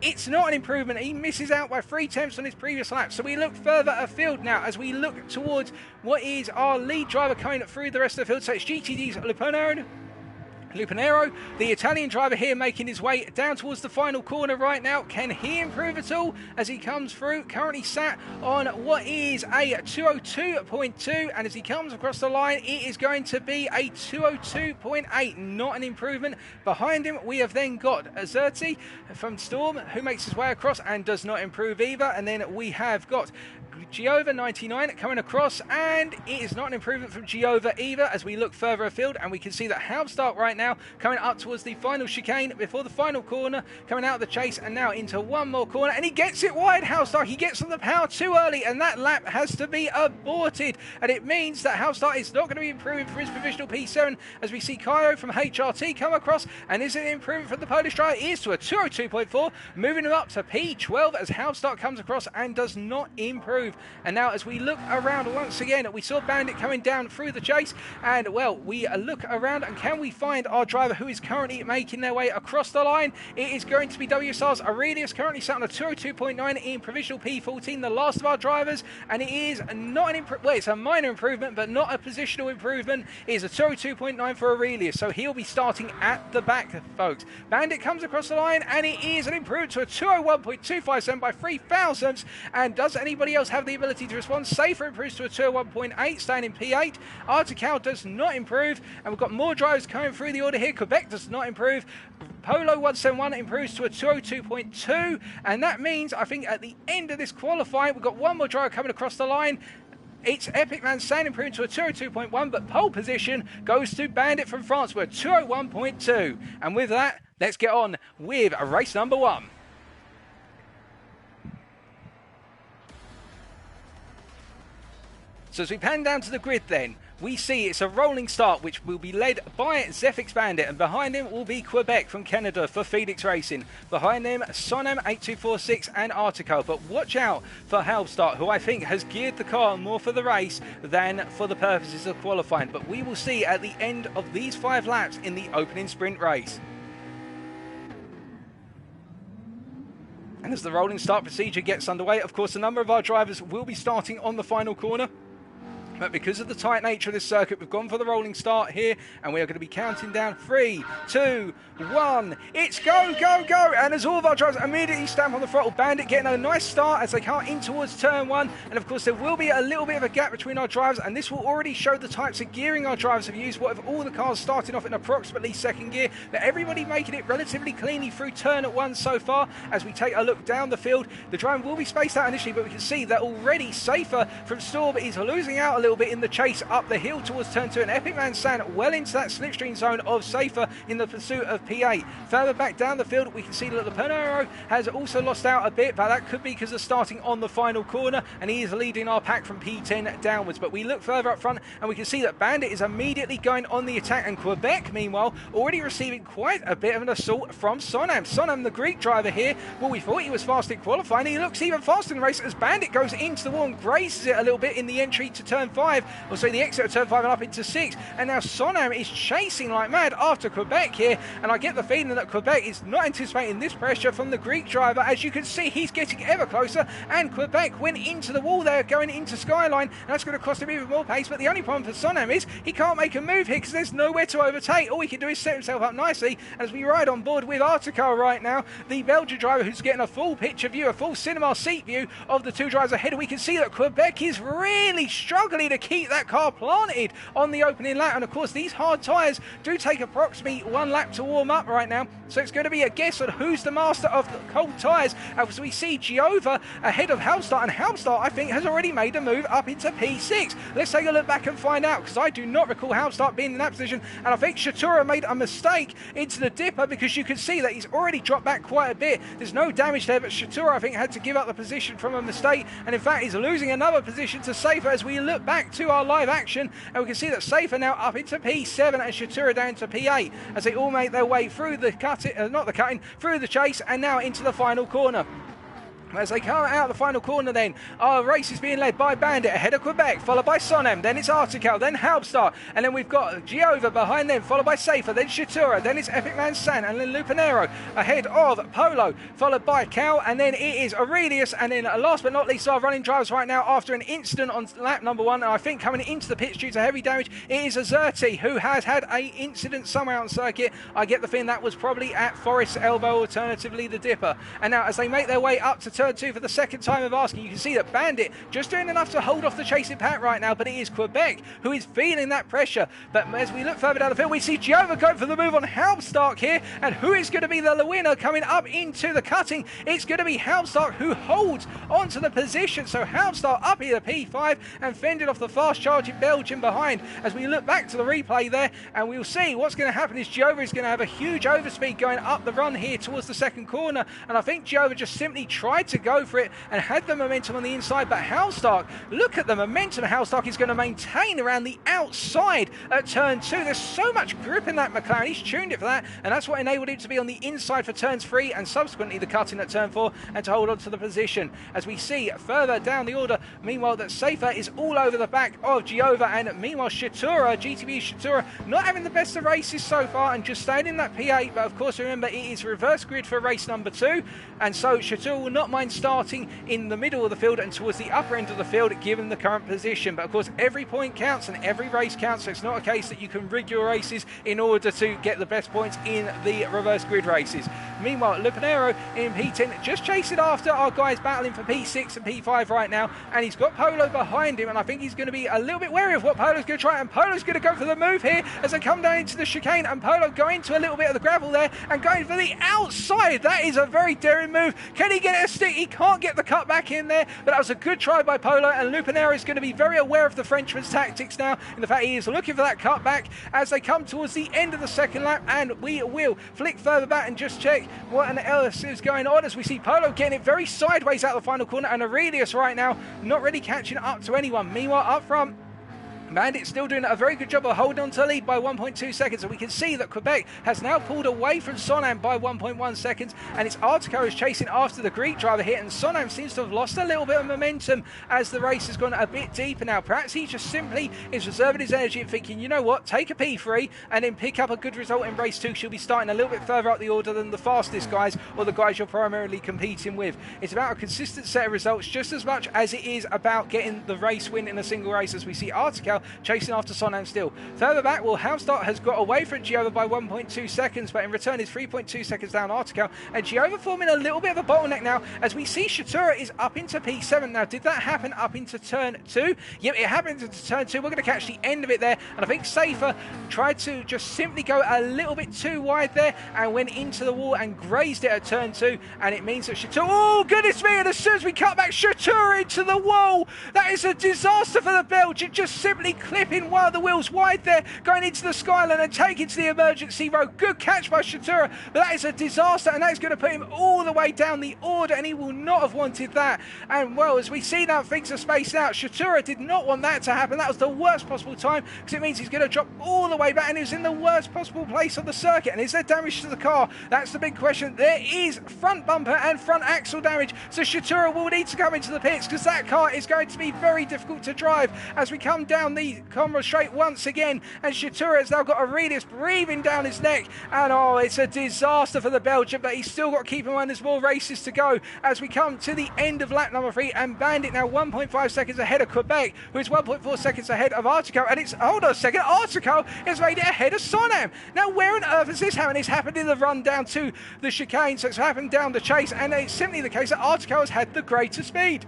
It's not an improvement. He misses out by 3/10 on his previous lap. So we look further afield now as we look towards what is our lead driver coming through the rest of the field. So it's GTD's Lupanero, the Italian driver here, making his way down towards the final corner right now. Can he improve at all as he comes through? Currently sat on what is a 202.2, and as he comes across the line, it is going to be a 202.8, not an improvement. Behind him, we have then got Azerti from Storm, who makes his way across and does not improve either. And then we have got Giova 99 coming across, and it is not an improvement from Giova either, as we look further afield, and we can see that Halfstark right now coming up towards the final chicane before the final corner, coming out of the chase and now into one more corner, and he gets it wide. Halfstark, he gets on the power too early, and that lap has to be aborted, and it means that Halfstark is not going to be improving for his provisional P7, as we see Caio from HRT come across, and is it an improvement from the Polish driver? It is to a 202.4, moving him up to P12 as Halfstark comes across and does not improve. And now as we look around once again, we saw Bandit coming down through the chase, and well, we look around, and can we find our driver who is currently making their way across the line? It is going to be WSR's Aurelius, currently sat on a 202.9 in provisional P14, the last of our drivers, and it is not an well, it's a minor improvement, but not a positional improvement. It is a 202.9 for Aurelius, so he'll be starting at the back, folks. Bandit comes across the line, and it is an improvement to a 201.257 by 3,000ths, and does anybody else have the ability to respond? Safer improves to a 201.8, staying in P8. Artical does not improve, and we've got more drivers coming through the order here. Quebec does not improve. Polo 171 improves to a 202.2, and that means, I think, at the end of this qualifying, we've got one more driver coming across the line. It's Epic Man Sand improving to a 202.1, but pole position goes to Bandit from France with a 201.2. And with that, let's get on with race number 1. So as we pan down to the grid then, we see it's a rolling start, which will be led by Zephyx Bandit, and behind him will be Quebec from Canada for Phoenix Racing. Behind them, Sonam 8246 and Artico. But watch out for Halbstart, who I think has geared the car more for the race than for the purposes of qualifying. But we will see at the end of these 5 laps in the opening sprint race. And as the rolling start procedure gets underway, of course, a number of our drivers will be starting on the final corner. But because of the tight nature of this circuit, we've gone for the rolling start here, and we are going to be counting down 3, 2, 1. It's go, go, go! And as all of our drivers immediately stamp on the throttle, Bandit getting a nice start as they come in towards turn 1. And of course, there will be a little bit of a gap between our drivers, and this will already show the types of gearing our drivers have used. What if all the cars starting off in approximately second gear, but everybody making it relatively cleanly through turn 1 so far. As we take a look down the field, the driving will be spaced out initially, but we can see that already Safer from Storm is losing out a little bit in the chase up the hill towards turn 2, and Epic Man San well into that slipstream zone of Safer in the pursuit of P8. Further back down the field, we can see that the Panero has also lost out a bit, but that could be because of starting on the final corner, and he is leading our pack from P10 downwards. But we look further up front, and we can see that Bandit is immediately going on the attack, and Quebec, meanwhile, already receiving quite a bit of an assault from Sonam. Sonam, the Greek driver here, well, we thought he was fast in qualifying. He looks even faster in the race as Bandit goes into the wall and graces it a little bit in the entry to turn 5. Also the exit of turn 5 and up into 6, and now Sonam is chasing like mad after Quebec here, and I get the feeling that Quebec is not anticipating this pressure from the Greek driver. As you can see, he's getting ever closer, and Quebec went into the wall there going into Skyline, and that's going to cost him even more pace. But the only problem for Sonam is he can't make a move here because there's nowhere to overtake. All he can do is set himself up nicely as we ride on board with Artico right now, the Belgian driver who's getting a full picture view, a full cinema seat view of the 2 drivers ahead. We can see that Quebec is really struggling to keep that car planted on the opening lap, and of course these hard tyres do take approximately 1 lap to warm up right now, so it's going to be a guess on who's the master of the cold tyres. As we see Giova ahead of Halbstart, and Halbstart I think has already made a move up into P6. Let's take a look back and find out, because I do not recall Halbstart being in that position, and I think Shatura made a mistake into the dipper, because you can see that he's already dropped back quite a bit. There's no damage there, but Shatura I think had to give up the position from a mistake, and in fact he's losing another position to Safer as we look back to our live action, and we can see that Safer now up into P7 and Shatura down to P8 as they all make their way through the through the chase, and now into the final corner. As they come out of the final corner then, our race is being led by Bandit ahead of Quebec, followed by Sonam, then it's Artico, then Halbstart, and then we've got Giova behind them, followed by Safer, then Shatura, then it's Epic Man San, and then Lupanero ahead of Polo, followed by Cal, and then it is Aurelius, and then last but not least our running drivers right now after an incident on lap number 1, and I think coming into the pits due to heavy damage, it is Azerti, who has had an incident somewhere on circuit. I get the feeling that was probably at Forest's elbow, alternatively the dipper. And now as they make their way up to turn 2 for the second time of asking, you can see that Bandit just doing enough to hold off the chasing pack right now, but it is Quebec who is feeling that pressure. But as we look further down the field, we see Giova going for the move on Halbstart here, and who is going to be the winner coming up into the cutting? It's going to be Halbstart who holds onto the position, so Halbstart up here to P5 and fended off the fast charging Belgian behind. As we look back to the replay there, and we'll see what's going to happen is Giova is going to have a huge overspeed going up the run here towards the second corner, and I think Giova just simply tried to go for it and had the momentum on the inside, but Halbstart, look at the momentum Halbstart is going to maintain around the outside at turn 2. There's so much grip in that McLaren, he's tuned it for that, and that's what enabled him to be on the inside for turns 3 and subsequently the cutting at turn 4 and to hold on to the position. As we see further down the order, meanwhile that Safer is all over the back of Giova, and meanwhile Shatura, GTV Shatura, not having the best of races so far and just staying in that P8, but of course remember it is reverse grid for race number 2, and so Shatura will not mind starting in the middle of the field and towards the upper end of the field given the current position. But of course every point counts and every race counts, so it's not a case that you can rig your races in order to get the best points in the reverse grid races. Meanwhile Lupanero in P10 just chasing after our guys battling for P6 and P5 right now, and he's got Polo behind him, and I think he's going to be a little bit wary of what Polo's going to try, and Polo's going to go for the move here as they come down into the chicane, and Polo going to a little bit of the gravel there and going for the outside. That is a very daring move. Can he get a stick? He can't get the cut back in there, but that was a good try by Polo, and Lupanero is going to be very aware of the Frenchman's tactics now, in the fact he is looking for that cut back as they come towards the end of the second lap, and we will flick further back and just check what else is going on as we see Polo getting it very sideways out the final corner, and Aurelius right now not really catching up to anyone. Meanwhile up front Bandit still doing a very good job of holding on to the lead by 1.2 seconds, and we can see that Quebec has now pulled away from Sonam by 1.1 seconds, and it's Artico is chasing after the Greek driver here, and Sonam seems to have lost a little bit of momentum as the race has gone a bit deeper now. Perhaps he just simply is reserving his energy and thinking, you know what, take a P3 and then pick up a good result in race 2. She'll be starting a little bit further up the order than the fastest guys or the guys you're primarily competing with. It's about a consistent set of results just as much as it is about getting the race win in a single race, as we see Artico chasing after Sonam still. Further back, well, Halmstad has got away from Giova by 1.2 seconds, but in return is 3.2 seconds down Artico, and Giova forming a little bit of a bottleneck now, as we see Shatura is up into P7. Now, did that happen up into turn 2? Yep, it happened into turn 2. We're going to catch the end of it there, and I think Safer tried to just simply go a little bit too wide there and went into the wall and grazed it at turn 2, and it means that Shatura, oh goodness me, and as soon as we cut back, Shatura into the wall. That is a disaster for the Belgian, just simply clipping one of the wheels wide there, going into the Skyline and taking to the emergency road. Good catch by Shatura, but that is a disaster, and that's going to put him all the way down the order, and he will not have wanted that. And well, as we see now, things are spaced out. Shatura did not want that to happen. That was the worst possible time, because it means he's going to drop all the way back, and he was in the worst possible place on the circuit. And is there damage to the car? That's the big question. There is front bumper and front axle damage, so Shatura will need to come into the pits, because that car is going to be very difficult to drive as we come down the Comrade straight once again, and Shatura has now got Aurelius breathing down his neck, and oh, it's a disaster for the Belgian, but he's still got to keep in mind there's more races to go as we come to the end of lap number 3, and Bandit now 1.5 seconds ahead of Quebec, who is 1.4 seconds ahead of Artico, and it's, hold on a second, Artico has made it ahead of Sonam. Now, where on earth has this happened? It's happened in the run down to the chicane, so it's happened down the chase, and it's simply the case that Artico has had the greater speed.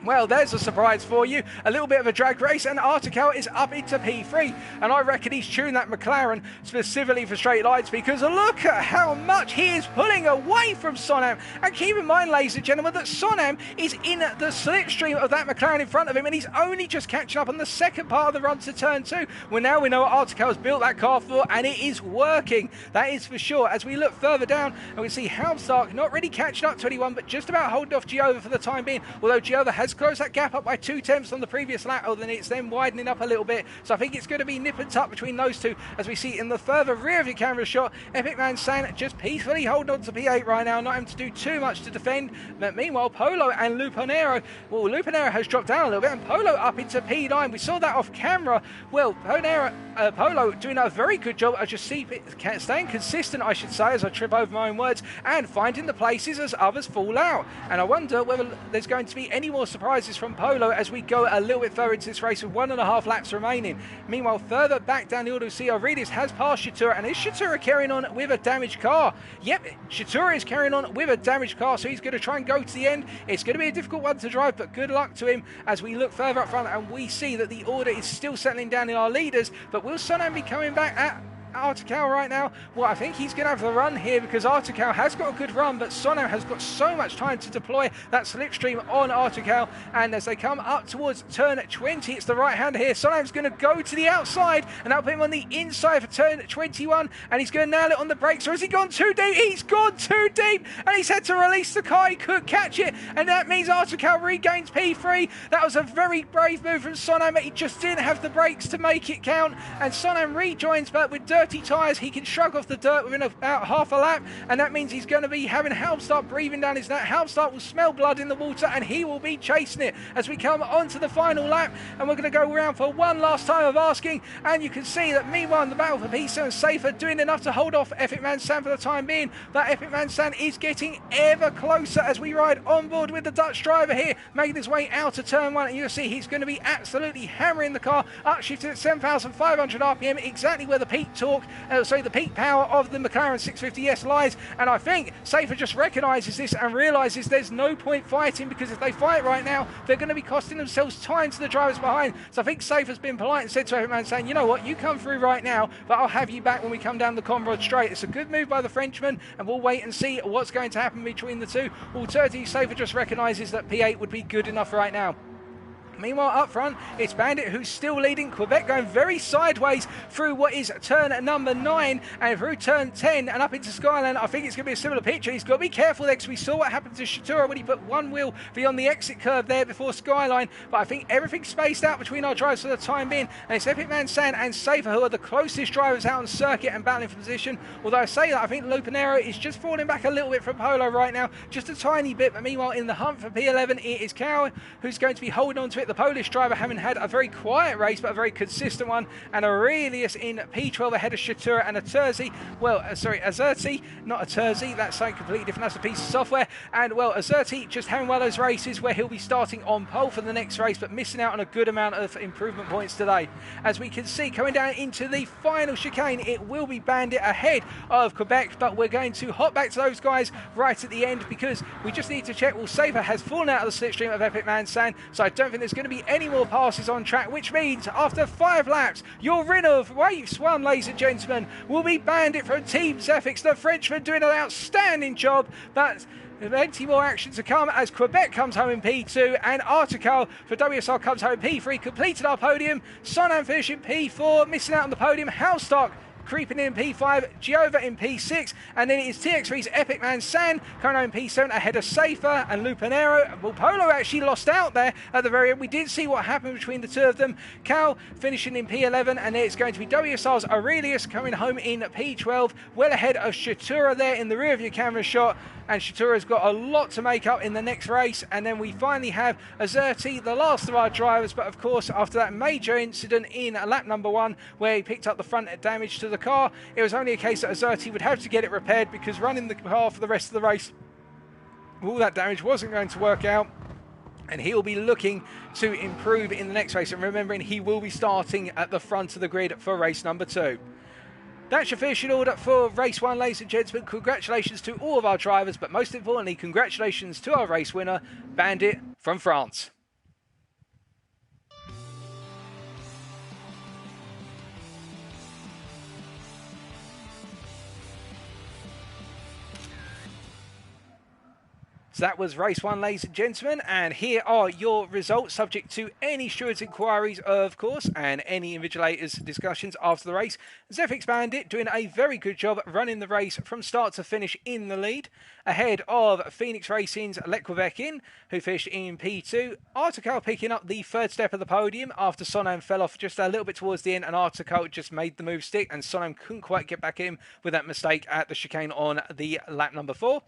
Well, there's a surprise for you. A little bit of a drag race, and Artico is up into P3. And I reckon he's tuned that McLaren specifically for straight lines, because look at how much he is pulling away from Sonam. And keep in mind, ladies and gentlemen, that Sonam is in the slipstream of that McLaren in front of him, and he's only just catching up on the second part of the run to turn 2. Well, now we know what Artico has built that car for, and it is working. That is for sure. As we look further down, and we see Halmstad not really catching up to anyone, but just about holding off Giova for the time being. Although Giova has closed that gap up by 2/10 on the previous lap, then it's then widening up a little bit, so I think it's going to be nip and tuck between those two, as we see in the further rear of your camera shot, Epic Man San just peacefully holding on to P8 right now, not having to do too much to defend. But meanwhile, Polo and Lupanero, well, Lupanero has dropped down a little bit, and Polo up into P9. We saw that off camera. Well, Polo doing a very good job of just staying consistent, I should say, as I trip over my own words, and finding the places as others fall out. And I wonder whether there's going to be any more surprises from Polo as we go a little bit further into this race with 1.5 laps remaining. Meanwhile, further back down the order, we see Aurelius has passed Shatura, and is Shatura carrying on with a damaged car? Yep, Shatura is carrying on with a damaged car, so he's going to try and go to the end. It's going to be a difficult one to drive, but good luck to him as we look further up front, and we see that the order is still settling down in our leaders. But will Sonam be coming back at Artico right now? Well, I think he's going to have the run here, because Artico has got a good run, but Sonam has got so much time to deploy that slipstream on Artico. And as they come up towards turn 20, it's the right hander here. Sonam's going to go to the outside, and that'll put him on the inside for turn 21, and he's going to nail it on the brakes. Or has he gone too deep? He's gone too deep, and he's had to release the car. He could catch it, and that means Artico regains P3. That was a very brave move from Sonam, but he just didn't have the brakes to make it count, and Sonam rejoins, but with dirty tyres, he can shrug off the dirt within about half a lap, and that means he's going to be having Halmstad breathing down his neck. Halmstad will smell blood in the water, and he will be chasing it as we come on to the final lap, and we're going to go around for one last time of asking. And you can see that meanwhile in the battle for P7, Safer doing enough to hold off Epic Man San for the time being, but Epic Man San is getting ever closer as we ride on board with the Dutch driver here, making his way out of turn 1, and you'll see he's going to be absolutely hammering the car, upshifted at 7,500 RPM, exactly where the peak torque, the peak power of the McLaren 650S lies. And I think Safer just recognises this and realises there's no point fighting, because if they fight right now, they're going to be costing themselves time to the drivers behind. So I think Safer's been polite and said to everyone, saying, you know what, you come through right now, but I'll have you back when we come down the Comrade straight. It's a good move by the Frenchman, and we'll wait and see what's going to happen between the two. Alternatively, Safer just recognises that P8 would be good enough right now. Meanwhile, up front, it's Bandit who's still leading. Quebec going very sideways through what is turn number 9 and through turn 10 and up into Skyline. I think it's going to be a similar picture. He's got to be careful there because we saw what happened to Shatura when he put one wheel beyond the exit curve there before Skyline. But I think everything's spaced out between our drivers for the time being. And it's Epic Man San and Safer who are the closest drivers out on circuit and battling for position. Although I say that, I think Lupanero is just falling back a little bit from Polo right now. Just a tiny bit. But meanwhile, in the hunt for P11, it is Cow who's going to be holding on to it. The Polish driver having had a very quiet race but a very consistent one, and Aurelius in P12 ahead of Shatura and Azerti, not Azerti, that's something completely different, that's a piece of software. And well, Azerti just having one of those races where he'll be starting on pole for the next race but missing out on a good amount of improvement points today. As we can see, coming down into the final chicane, it will be Bandit ahead of Quebec, but we're going to hop back to those guys right at the end because we just need to check. Well, Safer has fallen out of the slipstream of Epic Man San, so I don't think there's going to be any more passes on track, which means after 5 laps, your winner of race 1, ladies and gentlemen, will be Bandit from Team Zephyx. The Frenchman doing an outstanding job, but plenty more action to come as Quebec comes home in P2 and Article for WSR comes home in P3. Completed our podium. Sonan finishing P4, missing out on the podium. Houstock creeping in P5, Giova in P6, and then it is TX3's Epic Man San coming home in P7 ahead of Safer and Lupanero. Well, Polo actually lost out there at the very end. We did see what happened between the two of them. Cal finishing in P11, and then it's going to be WSR's Aurelius coming home in P12, well ahead of Shatura there in the rear of your camera shot. And Shatura's got a lot to make up in the next race. And then we finally have Azerti, the last of our drivers. But of course, after that major incident in lap number 1, where he picked up the front damage to the car, it was only a case that Azerti would have to get it repaired because running the car for the rest of the race, all that damage wasn't going to work out. And he'll be looking to improve in the next race. And remembering, he will be starting at the front of the grid for race number 2. That's your finishing order for race 1, ladies and gentlemen. Congratulations to all of our drivers, but most importantly, congratulations to our race winner, Bandit from France. So that was race 1, ladies and gentlemen, and here are your results, subject to any stewards' inquiries, of course, and any invigilators' discussions after the race. Zephyx Bandit doing a very good job running the race from start to finish in the lead, ahead of Phoenix Racing's Le Quebecin, who finished in P2. Article picking up the 3rd step of the podium after Sonan fell off just a little bit towards the end, and Article just made the move stick, and Sonan couldn't quite get back in with that mistake at the chicane on the lap number 4.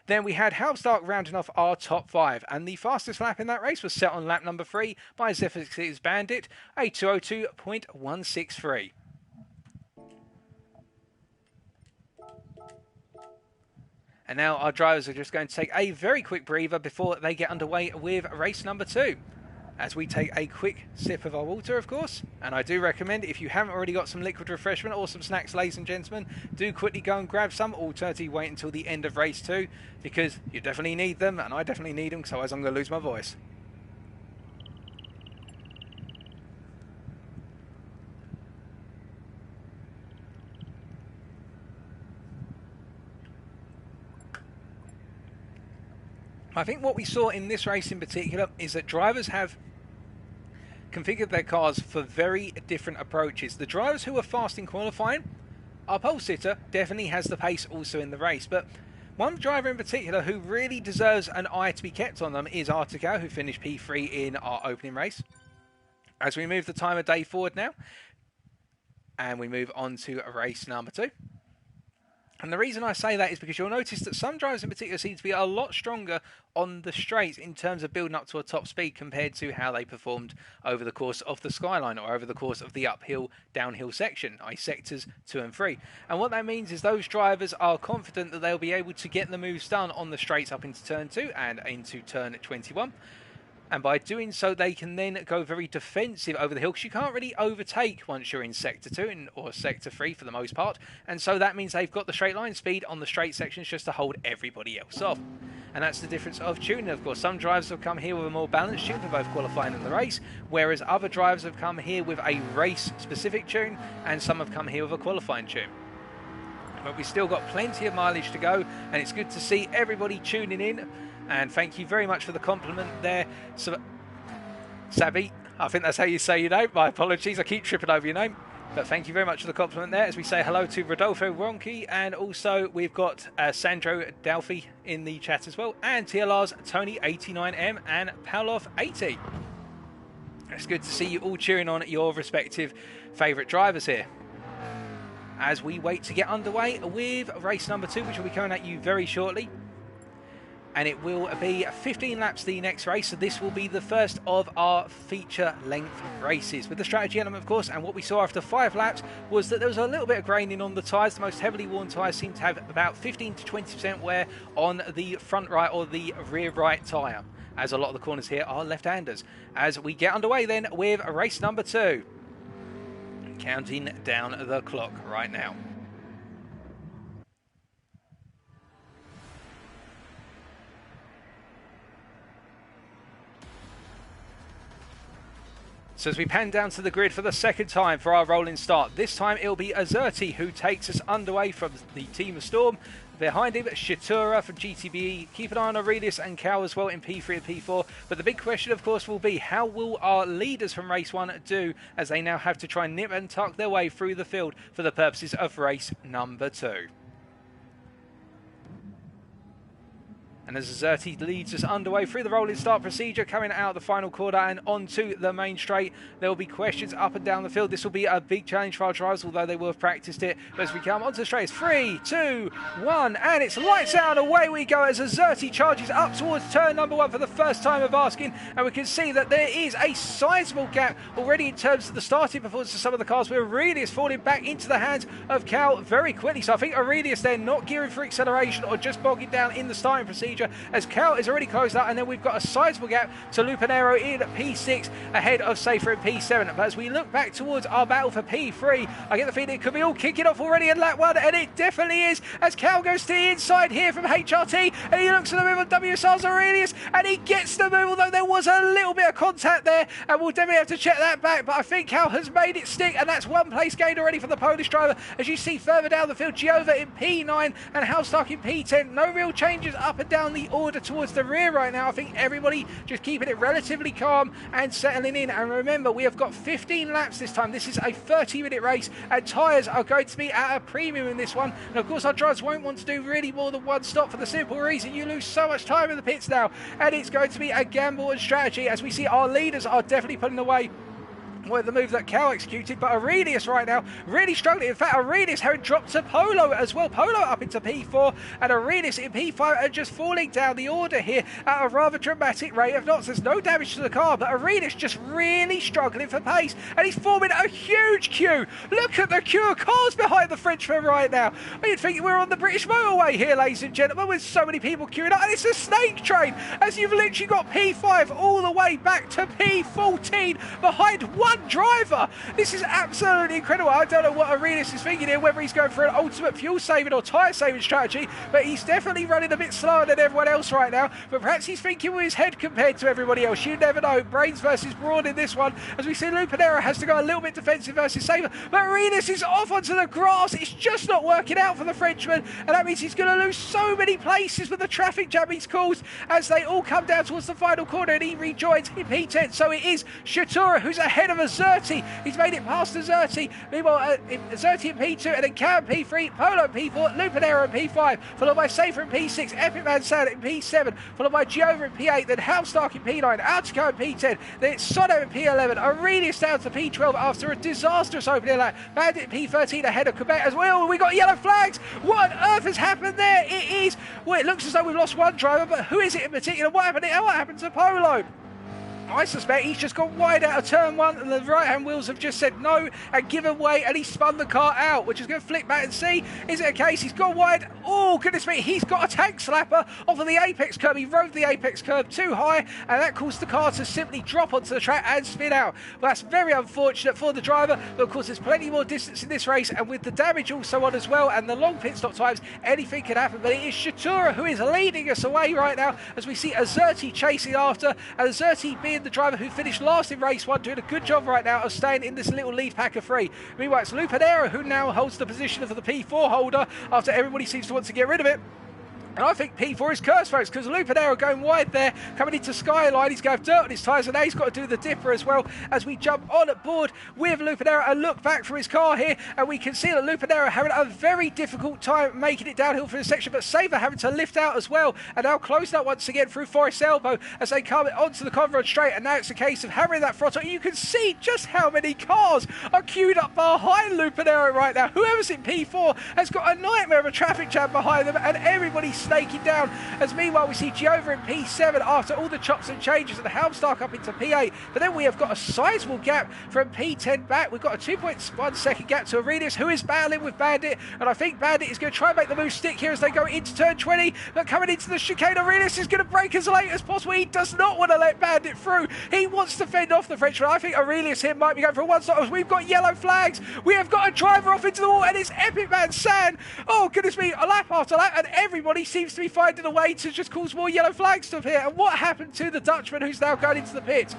Then we had Halbstark rounding off our top 5, and the fastest lap in that race was set on lap number 3 by Zephyx's Bandit, a 2:02.163. And now our drivers are just going to take a very quick breather before they get underway with race number 2. As we take a quick sip of our water, of course. And I do recommend, if you haven't already got some liquid refreshment or some snacks, ladies and gentlemen, do quickly go and grab some. Alternatively, wait until the end of race 2, because you definitely need them, and I definitely need them, because otherwise I'm going to lose my voice. I think what we saw in this race in particular is that drivers have configured their cars for very different approaches. The drivers who were fast in qualifying, our pole sitter definitely has the pace also in the race, but one driver in particular who really deserves an eye to be kept on them is Artico, who finished P3 in our opening race. As we move the time of day forward now, and we move on to race number 2. And the reason I say that is because you'll notice that some drivers in particular seem to be a lot stronger on the straights in terms of building up to a top speed compared to how they performed over the course of the Skyline or over the course of the uphill, downhill section, i.e. sectors 2 and 3. And what that means is those drivers are confident that they'll be able to get the moves done on the straights up into turn 2 and into turn 21. And by doing so, they can then go very defensive over the hill, because you can't really overtake once you're in Sector 2 or Sector 3 for the most part. And so that means they've got the straight line speed on the straight sections just to hold everybody else off. And that's the difference of tuning, of course. Some drivers have come here with a more balanced tune for both qualifying and the race, whereas other drivers have come here with a race-specific tune, and some have come here with a qualifying tune. But we've still got plenty of mileage to go, and it's good to see everybody tuning in. And thank you very much for the compliment there. So, Sabi, I think that's how you say your name. My apologies, I keep tripping over your name. But thank you very much for the compliment there, as we say hello to Rodolfo Ronchi, and also we've got Sandro Dalfi in the chat as well, and TLR's Tony89M and Pavlov80. It's good to see you all cheering on your respective favourite drivers here, as we wait to get underway with race number 2, which will be coming at you very shortly. And it will be 15 laps the next race, so this will be the first of our feature-length races. With the strategy element, of course, and what we saw after 5 laps was that there was a little bit of graining on the tyres. The most heavily worn tyres seem to have about 15 to 20% wear on the front right or the rear right tyre, as a lot of the corners here are left-handers. As we get underway then with race number 2. Counting down the clock right now. So as we pan down to the grid for the second time for our rolling start, this time it'll be Azerti who takes us underway from the team of Storm. Behind him, Shitura from GTBE. Keep an eye on Aurelius and Cal as well in P3 and P4. But the big question, of course, will be how will our leaders from race 1 do, as they now have to try and nip and tuck their way through the field for the purposes of race number 2. And as Azerti leads us underway through the rolling start procedure, coming out the final corner and onto the main straight, there will be questions up and down the field. This will be a big challenge for our drivers, although they will have practiced it. But as we come onto the straight, it's 3, 2, 1, and it's lights out, away we go as Azerti charges up towards turn number 1 for the first time of asking. And we can see that there is a sizable gap already in terms of the starting performance of some of the cars, where Aurelius falling back into the hands of Cal very quickly. So I think Aurelius there not gearing for acceleration or just bogging down in the starting procedure, as Cal is already closed out, and then we've got a sizable gap to Lupanero in P6 ahead of Safer in P7. But as we look back towards our battle for P3, I get the feeling it could be all kicking off already in lap 1, and it definitely is, as Cal goes to the inside here from HRT, and he looks at the move on WSR's Aurelius, and he gets the move, although there was a little bit of contact there, and we'll definitely have to check that back. But I think Cal has made it stick, and that's 1 place gain already for the Polish driver. As you see further down the field, Giova in P9 and Halstark in P10. No real changes up and down the order towards the rear right now. I think everybody just keeping it relatively calm and settling in. And remember, we have got 15 laps this time. This is a 30-minute race, and tyres are going to be at a premium in this one. And of course, our drivers won't want to do really more than 1 stop, for the simple reason you lose so much time in the pits now, and it's going to be a gamble and strategy, as we see our leaders are definitely putting away with the move that Cal executed. But Aurelius right now really struggling. In fact, Aurelius having dropped to Polo as well. Polo up into P4 and Aurelius in P5, and just falling down the order here at a rather dramatic rate of knots. There's no damage to the car, but Aurelius just really struggling for pace, and he's forming a huge queue. Look at the queue of cars behind the Frenchman right now. You'd think we're on the British motorway here, ladies and gentlemen, with so many people queuing up, and it's a snake train, as you've literally got P5 all the way back to P14 behind one driver. This is absolutely incredible. I don't know what Aurelius is thinking here, whether he's going for an ultimate fuel saving or tyre saving strategy, but he's definitely running a bit slower than everyone else right now. But perhaps he's thinking with his head compared to everybody else. You never know. Brains versus brawn in this one, as we see Lupanero has to go a little bit defensive versus saver. But Aurelius is off onto the grass. It's just not working out for the Frenchman, and that means he's going to lose so many places with the traffic jam he's caused, as they all come down towards the final corner, and he rejoins in P10. So it is Shitura who's ahead of Azerti. He's made it past Azerti. Meanwhile, Azerti in P2, and then Cam in P3, Polo in P4, Lupanero in P5, followed by Safer in P6, Epic Man Sad in P7, followed by Giova in P8, then Halstark in P9, Altico in P10, then it's Sono in P11, Aurelius down to P12 after a disastrous opening lap, Bandit in P13 ahead of Quebec as well. We got yellow flags. What on earth has happened there? It is, well, it looks as though we've lost one driver, but who is it in particular? What happened here? What happened to Polo? I suspect he's just gone wide out of turn 1, and the right-hand wheels have just said no and given way, and he spun the car out, which is going to flick back and see. Is it a case? He's gone wide. Oh, goodness me. He's got a tank slapper off of the apex curb. He rode the apex curb too high, and that caused the car to simply drop onto the track and spin out. Well, that's very unfortunate for the driver, but of course there's plenty more distance in this race, and with the damage also on as well, and the long pit stop times, anything could happen. But it is Shitura who is leading us away right now, as we see Azerti chasing after, and Azerti being the driver who finished last in race 1, doing a good job right now of staying in this little lead pack of 3. Meanwhile, it's Lupanero who now holds the position of the P4 holder after everybody seems to want to get rid of it. And I think P4 is cursed, folks, because Lupanero going wide there, coming into Skyline. He's going to have dirt on his tyres, and now he's got to do the dipper as well as we jump on board with Lupanero and look back from his car here. And we can see that Lupanero having a very difficult time making it downhill for this section, but Saver having to lift out as well. And now closed up once again through Forest Elbow as they come onto the Conrod Straight. And now it's a case of hammering that throttle. You can see just how many cars are queued up behind Lupanero right now. Whoever's in P4 has got a nightmare of a traffic jam behind them, and everybody's snaking down, as meanwhile we see Giova in P7 after all the chops and changes, and Helmstark up into P8. But then we have got a sizable gap from P10 back. We've got a 2.1 second gap to Aurelius, who is battling with Bandit, and I think Bandit is going to try and make the move stick here as they go into turn 20. But coming into the chicane, Aurelius is going to brake as late as possible. He does not want to let Bandit through. He wants to fend off the Frenchman. I think Aurelius here might be going for a one-stop as we've got yellow flags. We have got a driver off into the wall, and it's Epic Man San. Oh goodness me, a lap after lap, and everybody seems to be finding a way to just cause more yellow flags to appear. And what happened to the Dutchman who's now going into the pit?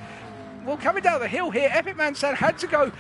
Well, coming down the hill here, Epic Man San had to go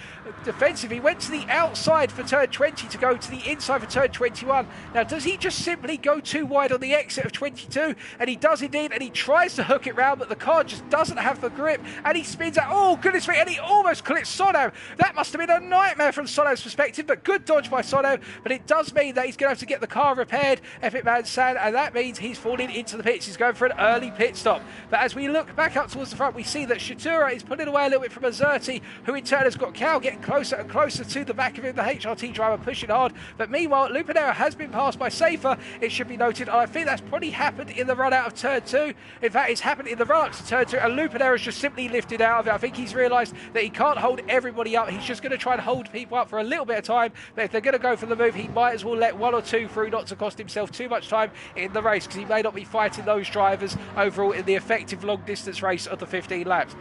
defensive. He went to the outside for turn 20 to go to the inside for turn 21. Now, does he just simply go too wide on the exit of 22? And he does indeed, and he tries to hook it round, but the car just doesn't have the grip, and he spins out. Oh, goodness me, and he almost clips Sono. That must have been a nightmare from Sono's perspective, but good dodge by Sono. But it does mean that he's going to have to get the car repaired, Epic Man San, and that means he's falling into the pits. He's going for an early pit stop. But as we look back up towards the front, we see that Shatura is pulling away a little bit from Azerti, who in turn has got Cal getting closer and closer to the back of him, the HRT driver pushing hard. But meanwhile, Lupanero has been passed by Safer, it should be noted, and I think that's probably happened in the run out of turn 2. In fact, it's happened in the run up to turn 2, and Lupanero's just simply lifted out of it. I think he's realised that he can't hold everybody up. He's just going to try and hold people up for a little bit of time, but if they're going to go for the move, he might as well let one or two through, not to cost himself too much time in the race, because he may not be fighting those drivers overall in the effective long distance race of the 15 laps.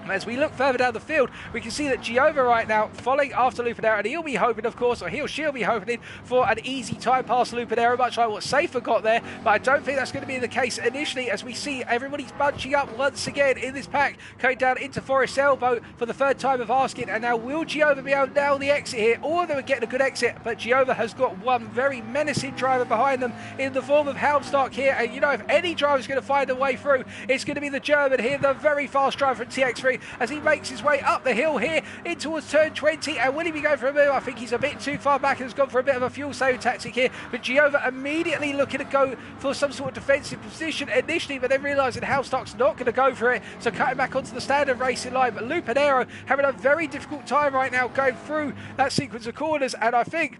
As we look further down the field, we can see that Giova right now following after Lupanero, and he'll be hoping, of course, or she'll be hoping for an easy time past Lupanero, much like what Safer got there, but I don't think that's going to be the case initially, as we see everybody's bunching up once again in this pack, going down into Forest Elbow for the third time of asking. And now will Giova be able to nail the exit here, or they were getting a good exit? But Giova has got one very menacing driver behind them in the form of Helmstark here, and you know, if any driver's going to find a way through, it's going to be the German here, the very fast driver from TX3, as he makes his way up the hill here in towards turn 20. And will he be going for a move? I think he's a bit too far back and has gone for a bit of a fuel saving tactic here, but Giova immediately looking to go for some sort of defensive position initially, but then realising Helmstark's not going to go for it, so cutting back onto the standard racing line. But Lupanero having a very difficult time right now going through that sequence of corners, and I think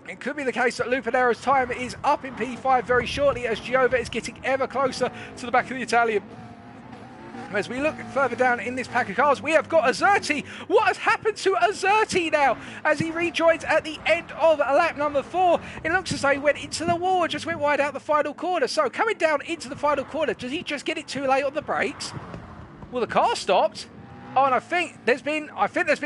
it could be the case that Lupanero's time is up in P5 very shortly, as Giova is getting ever closer to the back of the Italian. As we look further down in this pack of cars, we have got Azerti. What has happened to Azerti now as he rejoins at the end of lap number 4? It looks as though he went into the wall and just went wide out the final corner. So coming down into the final corner, does he just get it too late on the brakes? Well, the car stopped. Oh, and I think there's been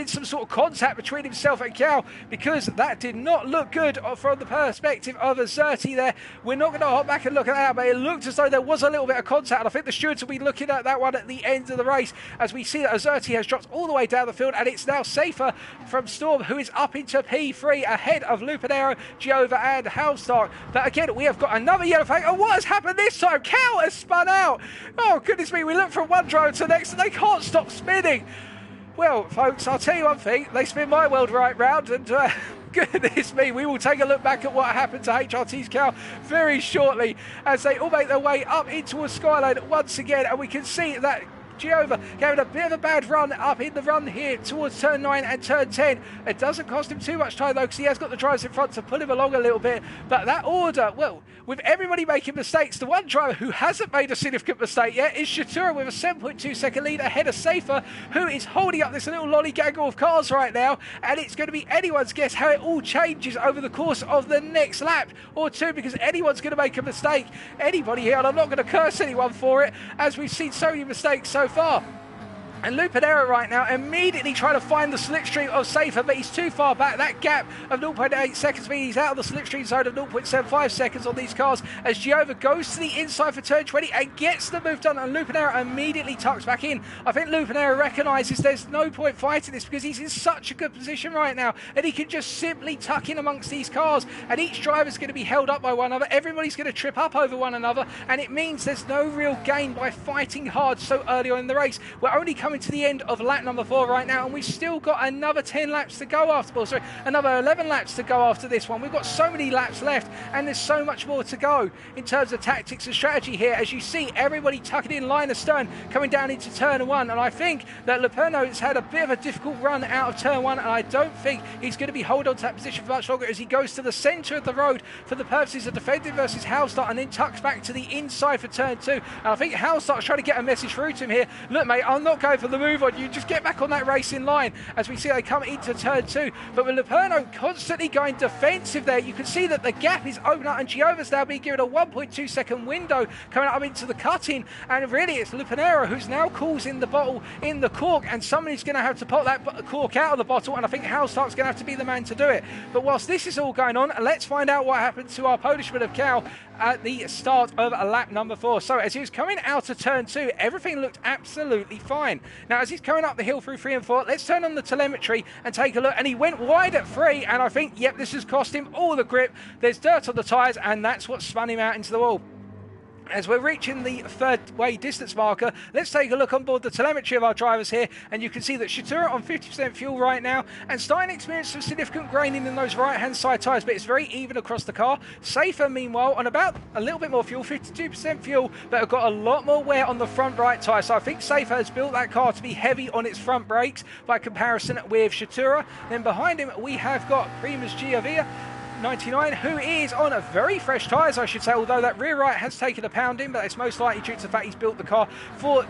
some sort of contact between himself and Cal, because that did not look good from the perspective of Azerti there. We're not going to hop back and look at that, but it looked as though there was a little bit of contact, and I think the stewards will be looking at that one at the end of the race, as we see that Azerti has dropped all the way down the field, and it's now Safer from Storm, who is up into P3 ahead of Lupanero, Giova and Helmstark. But again, we have got another yellow flag. Oh, what has happened this time? Cal has spun out. Oh, goodness me, we look from one driver to the next, and they can't stop spinning. Well, folks, I'll tell you one thing, they spin my world right round, and goodness me, we will take a look back at what happened to HRT's Cal very shortly, as they all make their way up into a skyline once again, and we can see that Giova gave a bit of a bad run up in the run here towards turn 9 and turn 10. It doesn't cost him too much time though, because he has got the drivers in front to pull him along a little bit. But that order, well, with everybody making mistakes, the one driver who hasn't made a significant mistake yet is Shatura, with a 7.2 second lead ahead of Safer, who is holding up this little lollygaggle of cars right now. And it's going to be anyone's guess how it all changes over the course of the next lap or two, because anyone's going to make a mistake. Anybody here, and I'm not going to curse anyone for it, as we've seen so many mistakes so far. And Lupanera right now immediately trying to find the slipstream of Safer, but he's too far back. That gap of 0.8 seconds means he's out of the slipstream zone of 0.75 seconds on these cars as Giova goes to the inside for turn 20 and gets the move done, and Lupanera immediately tucks back in. I think Lupanera recognises there's no point fighting this because he's in such a good position right now and he can just simply tuck in amongst these cars, and each driver's going to be held up by one another. Everybody's going to trip up over one another, and it means there's no real gain by fighting hard so early on in the race. We're only coming to the end of lap number 4 right now, and we've still got another 10 laps to go after, well, sorry, another 11 laps to go after this one. We've got so many laps left and there's so much more to go in terms of tactics and strategy here. As you see, everybody tucking in line astern coming down into turn 1, and I think that Luperno has had a bit of a difficult run out of turn 1, and I don't think he's going to be holding on to that position for much longer as he goes to the centre of the road for the purposes of defending versus Halstart, and then tucks back to the inside for turn 2. And I think Halstart's trying to get a message through to him here. Look, mate, I'm not going for the move on you, just get back on that racing line, as we see they come into turn 2. But with Luperno constantly going defensive there, you can see that the gap is open up, and Giova's now being given a 1.2 second window coming up into the cutting, and really it's Lupanero who's now causing the bottle in the cork, and somebody's going to have to pop that cork out of the bottle, and I think Halstart's going to have to be the man to do it. But whilst this is all going on, let's find out what happened to our Polishman of Cal at the start of lap number 4. So as he was coming out of turn 2, everything looked absolutely fine. Now as he's coming up the hill through 3 and 4, let's turn on the telemetry and take a look, and he went wide at 3, and I think, yep, this has cost him all the grip. There's dirt on the tyres, and that's what spun him out into the wall. As we're reaching the third way distance marker, let's take a look on board the telemetry of our drivers here, and you can see that Shatura on 50% fuel right now and starting to experience some significant graining in those right hand side tyres, but it's very even across the car. Safer meanwhile on about a little bit more fuel, 52% fuel, but have got a lot more wear on the front right tyre, so I think Safer has built that car to be heavy on its front brakes by comparison with Shatura. Then behind him we have got Primus Giovia 99, who is on a very fresh tyres, I should say, although that rear right has taken a pounding, but it's most likely due to the fact he's built the car for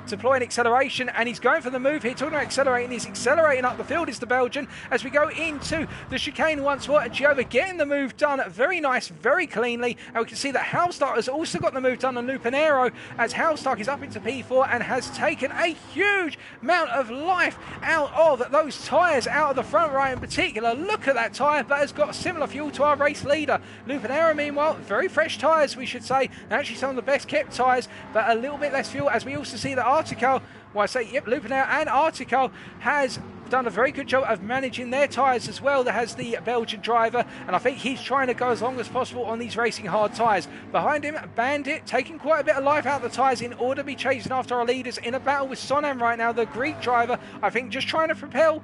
deploying acceleration, and he's going for the move here. Talking about accelerating, he's accelerating up the field, is the Belgian, as we go into the chicane once more, and Giova getting the move done very nice, very cleanly, and we can see that Halstark has also got the move done on Lupanero, as Halstark is up into P4 and has taken a huge amount of life out of those tyres, out of the front right in particular. Look at that tyre, but has got a similar fuel to our race leader. Lupanero meanwhile, very fresh tyres we should say, and actually some of the best kept tyres, but a little bit less fuel, as we also see that Artico, well I say, yep, Lupanero and Artico has done a very good job of managing their tyres as well. There has the Belgian driver, and I think he's trying to go as long as possible on these racing hard tyres. Behind him, Bandit taking quite a bit of life out of the tyres in order to be chasing after our leaders in a battle with Sonam right now, the Greek driver, I think just trying to propel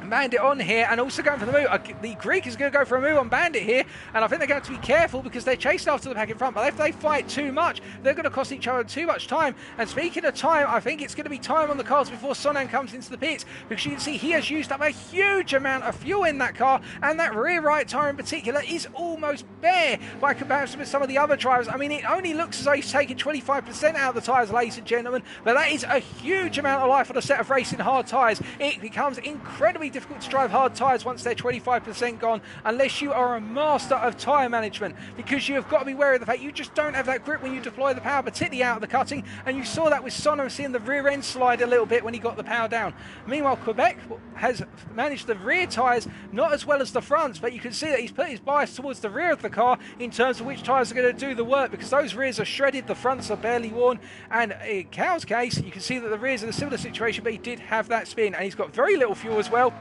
Bandit on here, and also going for the move. The Greek is going to go for a move on Bandit here, and I think they're going to have to be careful because they're chasing after the pack in front, but if they fight too much, they're going to cost each other too much time. And speaking of time, I think it's going to be time on the cars before Sonan comes into the pits, because you can see he has used up a huge amount of fuel in that car, and that rear right tyre in particular is almost bare by comparison with some of the other drivers. I mean, it only looks as though he's taken 25% out of the tyres, ladies and gentlemen, but that is a huge amount of life on a set of racing hard tyres. It becomes incredibly difficult to drive hard tyres once they're 25% gone, unless you are a master of tyre management, because you have got to be wary of the fact you just don't have that grip when you deploy the power, particularly out of the cutting, and you saw that with Sono seeing the rear end slide a little bit when he got the power down. Meanwhile, Quebec has managed the rear tyres not as well as the fronts, but you can see that he's put his bias towards the rear of the car in terms of which tyres are going to do the work, because those rears are shredded, the fronts are barely worn, and in Cal's case, you can see that the rears are in a similar situation, but he did have that spin, and he's got very little fuel as well.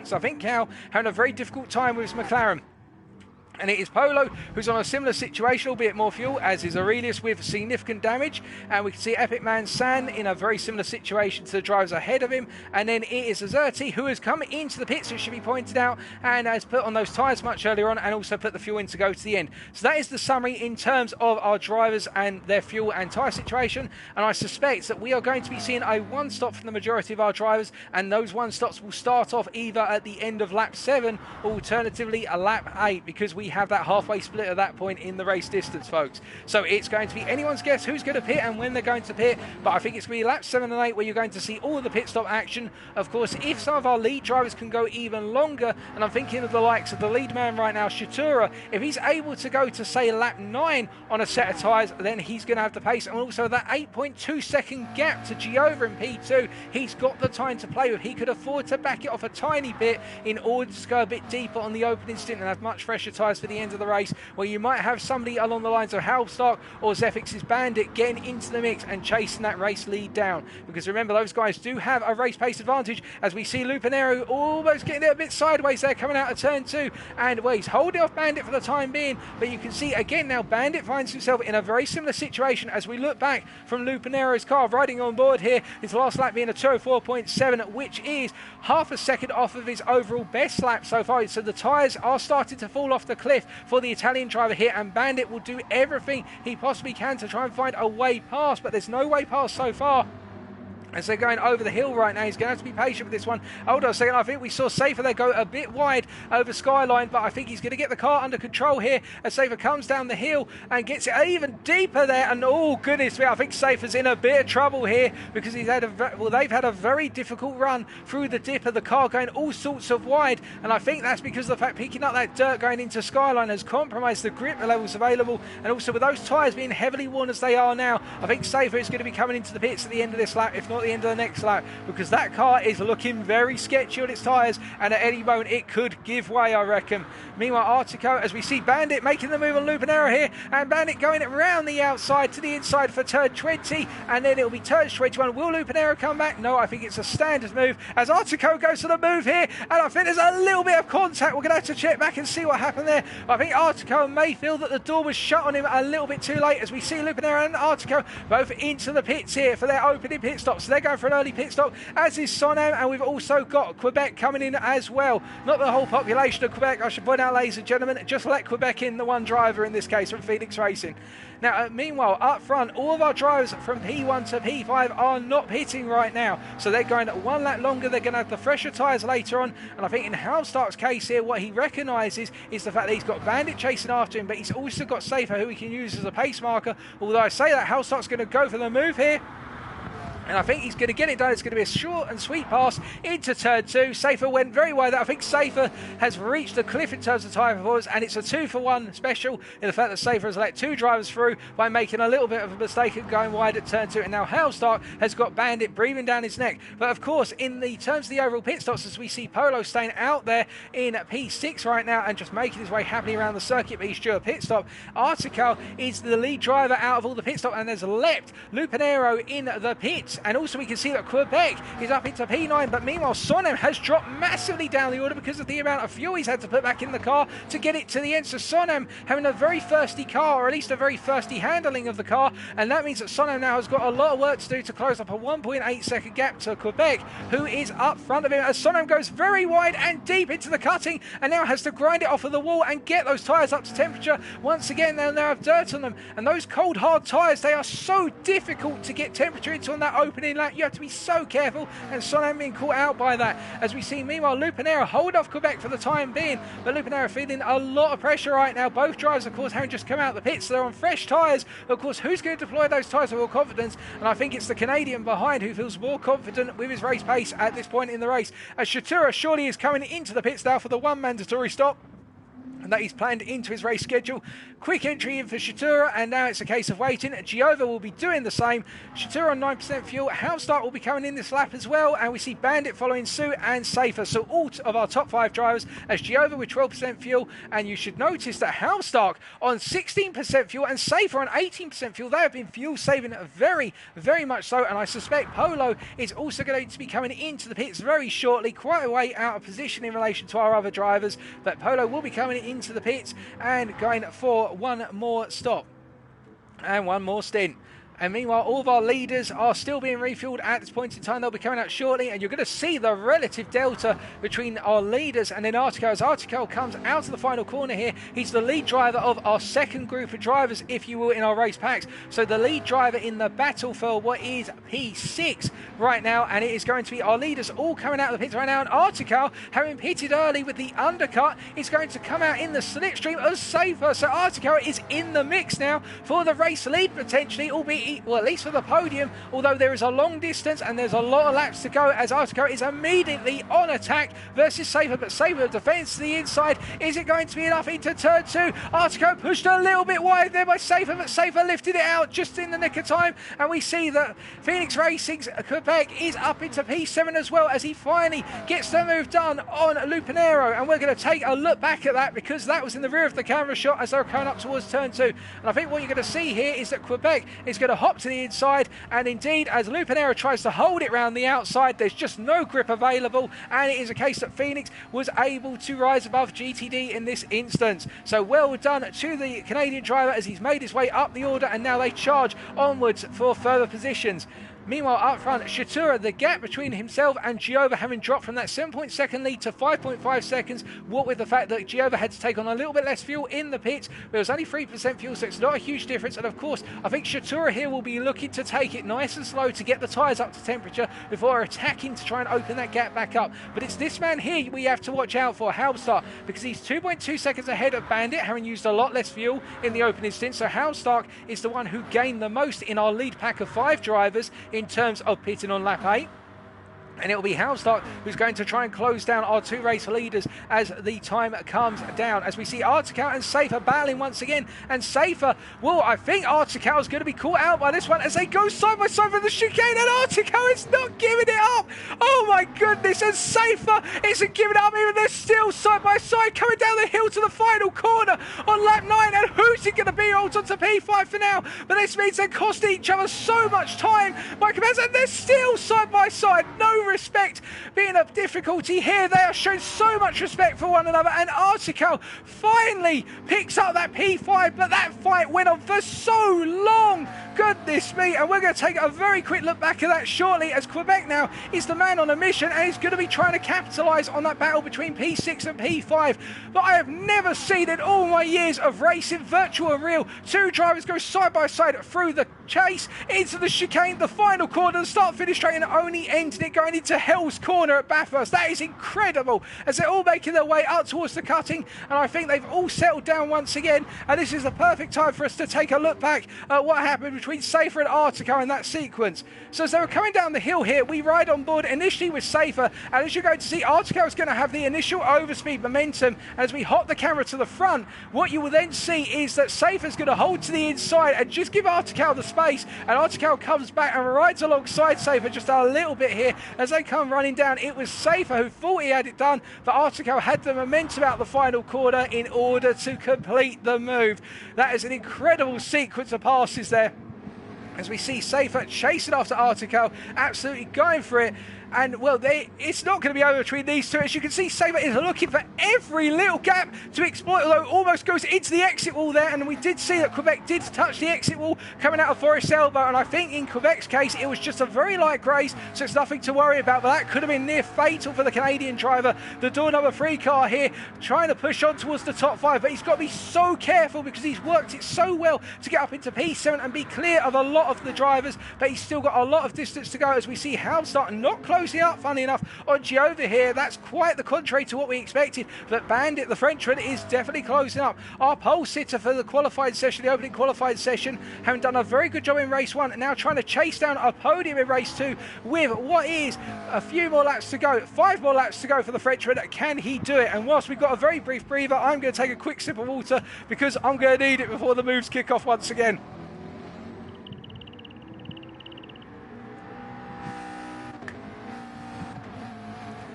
So I think Cal having a very difficult time with his McLaren. And it is Polo who's on a similar situation, albeit more fuel, as is Aurelius with significant damage. And we can see Epic Man San in a very similar situation to the drivers ahead of him. And then it is Azerti who has come into the pits, it should be pointed out, and has put on those tyres much earlier on, and also put the fuel in to go to the end. So that is the summary in terms of our drivers and their fuel and tyre situation. And I suspect that we are going to be seeing a one stop from the majority of our drivers, and those one stops will start off either at the end of lap 7 or alternatively a lap 8, because we we have that halfway split at that point in the race distance, folks. So it's going to be anyone's guess who's going to pit and when they're going to pit, but I think it's going to be laps 7 and 8 where you're going to see all of the pit stop action. Of course, if some of our lead drivers can go even longer, and I'm thinking of the likes of the lead man right now, Shitura, if he's able to go to, say, lap 9 on a set of tyres, then he's going to have the pace, and also that 8.2 second gap to Giova in P2, he's got the time to play with. He could afford to back it off a tiny bit in order to go a bit deeper on the opening stint and have much fresher tyres for the end of the race, where you might have somebody along the lines of Halstark or Zefix's Bandit getting into the mix and chasing that race lead down. Because remember, those guys do have a race pace advantage, as we see Lupanero almost getting it a bit sideways there coming out of turn 2, and well, he's holding off Bandit for the time being, but you can see again now Bandit finds himself in a very similar situation as we look back from Lupanero's car riding on board here, his last lap being a 204.7, which is half a second off of his overall best lap so far. So the tyres are starting to fall off the cliff for the Italian driver here, and Bandit will do everything he possibly can to try and find a way past, but there's no way past so far. As they're going over the hill right now, he's going to have to be patient with this one. Hold on a second, I think we saw Safer there go a bit wide over Skyline, but I think he's going to get the car under control here as Safer comes down the hill and gets it even deeper there. And oh goodness me, I think Safer's in a bit of trouble here because they've had a very difficult run through the dip of the car, going all sorts of wide, and I think that's because of the fact picking up that dirt going into Skyline has compromised the grip levels available, and also with those tyres being heavily worn as they are now, I think Safer is going to be coming into the pits at the end of this lap, if not the end of the next lap, because that car is looking very sketchy on its tyres, and at any moment it could give way, I reckon. Meanwhile, Artico, as we see Bandit making the move on Lupanero here, and Bandit going around the outside to the inside for turn 20, and then it'll be turn 21. Will Lupanero come back? No, I think it's a standard move as Artico goes to the move here, and I think there's a little bit of contact. We're going to have to check back and see what happened there. I think Artico may feel that the door was shut on him a little bit too late, as we see Lupanero and Artico both into the pits here for their opening pit stop. So they're going for an early pit stop, as is Sonam, and we've also got Quebec coming in as well. Not the whole population of Quebec, I should point out, ladies and gentlemen, just let Quebec in, the one driver in this case from Phoenix Racing. Now, meanwhile, up front, all of our drivers from P1 to P5 are not pitting right now, so they're going one lap longer. They're going to have the fresher tyres later on, and I think in Halstark's case here, what he recognises is the fact that he's got Bandit chasing after him, but he's also got Safer, who he can use as a pace marker, although I say that Halstark's going to go for the move here. And I think he's going to get it done. It's going to be a short and sweet pass into turn 2. Safer went very wide. I think Safer has reached the cliff in terms of tyre performance, and it's a 2-for-1 special in the fact that Safer has let 2 drivers through by making a little bit of a mistake and going wide at turn 2. And now Halstark has got Bandit breathing down his neck. But of course, in the terms of the overall pit stops, as we see Polo staying out there in P6 right now and just making his way happily around the circuit, but he's due a pit stop. Artico is the lead driver out of all the pit stop and has leapt Lupanero in the pits. And also we can see that Quebec is up into P9, but meanwhile Sonam has dropped massively down the order because of the amount of fuel he's had to put back in the car to get it to the end. So Sonam having a very thirsty car, or at least a very thirsty handling of the car, and that means that Sonam now has got a lot of work to do to close up a 1.8 second gap to Quebec, who is up front of him, as Sonam goes very wide and deep into the cutting and now has to grind it off of the wall and get those tyres up to temperature. Once again, they'll now have dirt on them, and those cold hard tyres, they are so difficult to get temperature into on that opening lap. You have to be so careful, and Sonam being caught out by that. As we see, meanwhile, Lupanero hold off Quebec for the time being, but Lupanero feeling a lot of pressure right now. Both drivers, of course, having just come out of the pits, so they're on fresh tyres. Of course, who's going to deploy those tyres with more confidence? And I think it's the Canadian behind who feels more confident with his race pace at this point in the race, as Shitura surely is coming into the pits now for the one mandatory stop, and that he's planned into his race schedule. Quick entry in for Shitura, and now it's a case of waiting. Giova will be doing the same. Shitura on 9% fuel. Halstark will be coming in this lap as well, and we see Bandit following suit and Safer. So all of our top 5 drivers, as Giova with 12% fuel, and you should notice that Halstark on 16% fuel and Safer on 18% fuel. They have been fuel saving very, very much so, and I suspect Polo is also going to be coming into the pits very shortly, quite a way out of position in relation to our other drivers, but Polo will be coming into the pits and going for one more stop and one more stint. And meanwhile, all of our leaders are still being refueled at this point in time. They'll be coming out shortly, and you're going to see the relative delta between our leaders and then Artico. As Artico comes out of the final corner here, he's the lead driver of our second group of drivers, if you will, in our race packs. So the lead driver in the battle for what is P6 right now, and it is going to be our leaders all coming out of the pits right now. And Artico, having pitted early with the undercut, is going to come out in the slipstream as safer. So Artico is in the mix now for the race lead potentially, albeit well, at least for the podium, although there is a long distance and there's a lot of laps to go as Artico is immediately on attack versus Safer, but Safer defends to the inside. Is it going to be enough into turn 2? Artico pushed a little bit wide there by Safer, but Safer lifted it out just in the nick of time, and we see that Phoenix Racing's Quebec is up into P7 as well as he finally gets the move done on Lupinero, and we're going to take a look back at that because that was in the rear of the camera shot as they were coming up towards turn 2, and I think what you're going to see here is that Quebec is going to hop to the inside, and indeed as Lupinero tries to hold it round the outside, there's just no grip available, and it is a case that Phoenix was able to rise above GTD in this instance. So well done to the Canadian driver as he's made his way up the order, and now they charge onwards for further positions. Meanwhile, up front, Shatura, the gap between himself and Giova having dropped from that 7.2 lead to 5.5 seconds, what with the fact that Giova had to take on a little bit less fuel in the pits, but it was only 3% fuel, so it's not a huge difference. And of course, I think Shatura here will be looking to take it nice and slow to get the tyres up to temperature before attacking to try and open that gap back up. But it's this man here we have to watch out for, Halmstad, because he's 2.2 seconds ahead of Bandit, having used a lot less fuel in the opening stint. So Halmstad is the one who gained the most in our lead pack of 5 drivers in terms of pitting on lap 8. And it will be Halmstad who's going to try and close down our 2 race leaders as the time comes down. As we see Artico and Safer battling once again. And Safer, well, I think Artico is going to be caught out by this one as they go side by side for the chicane. And Artico is not giving it up. Oh my goodness. And Safer isn't giving it up even. They're still side by side coming down the hill to the final corner on lap 9. And who's it going to be? Holds on to P5 for now. But this means they're costing each other so much time. My commands, and they're still side by side. No respect being a difficulty here. They are showing so much respect for one another, and Artico finally picks up that P5, but that fight went on for so long. Goodness me. And we're going to take a very quick look back at that shortly, as Quebec now is the man on a mission and is going to be trying to capitalise on that battle between P6 and P5. But I have never seen in all my years of racing, virtual and real, 2 drivers go side by side through the chase into the chicane, the final corner, the start-finish straight, and only ended it going into Hell's Corner at Bathurst. That is incredible, as they're all making their way up towards the cutting, and I think they've all settled down once again, and this is the perfect time for us to take a look back at what happened between Safer and Artico in that sequence. So as they were coming down the hill here, we ride on board initially with Safer, and as you're going to see, Artico is going to have the initial overspeed momentum. As we hop the camera to the front, what you will then see is that Safer's going to hold to the inside and just give Artico the space, and Artico comes back and rides alongside Safer just a little bit here as they come running down. It was Safer who thought he had it done, but Artico had the momentum out the final corner in order to complete the move. That is an incredible sequence of passes there, as we see Safer chasing after Artico, absolutely going for it. And, well, it's not going to be over between these two. As you can see, Safer is looking for every little gap to exploit, although almost goes into the exit wall there. And we did see that Quebec did touch the exit wall coming out of Forest Elbow. And I think in Quebec's case, it was just a very light graze, so it's nothing to worry about. But that could have been near fatal for the Canadian driver. The door number 3 car here trying to push on towards the top 5. But he's got to be so careful because he's worked it so well to get up into P7 and be clear of a lot of the drivers. But he's still got a lot of distance to go, as we see Halmstad not closing up, funny enough, on Giova here. That's quite the contrary to what we expected, but Bandit, the Frenchman, is definitely closing up. Our pole sitter for the qualified session, the opening qualified session, having done a very good job in race 1, and now trying to chase down a podium in race 2 with what is a few more laps to go, 5 more laps to go for the Frenchman. Can he do it? And whilst we've got a very brief breather, I'm going to take a quick sip of water because I'm going to need it before the moves kick off once again.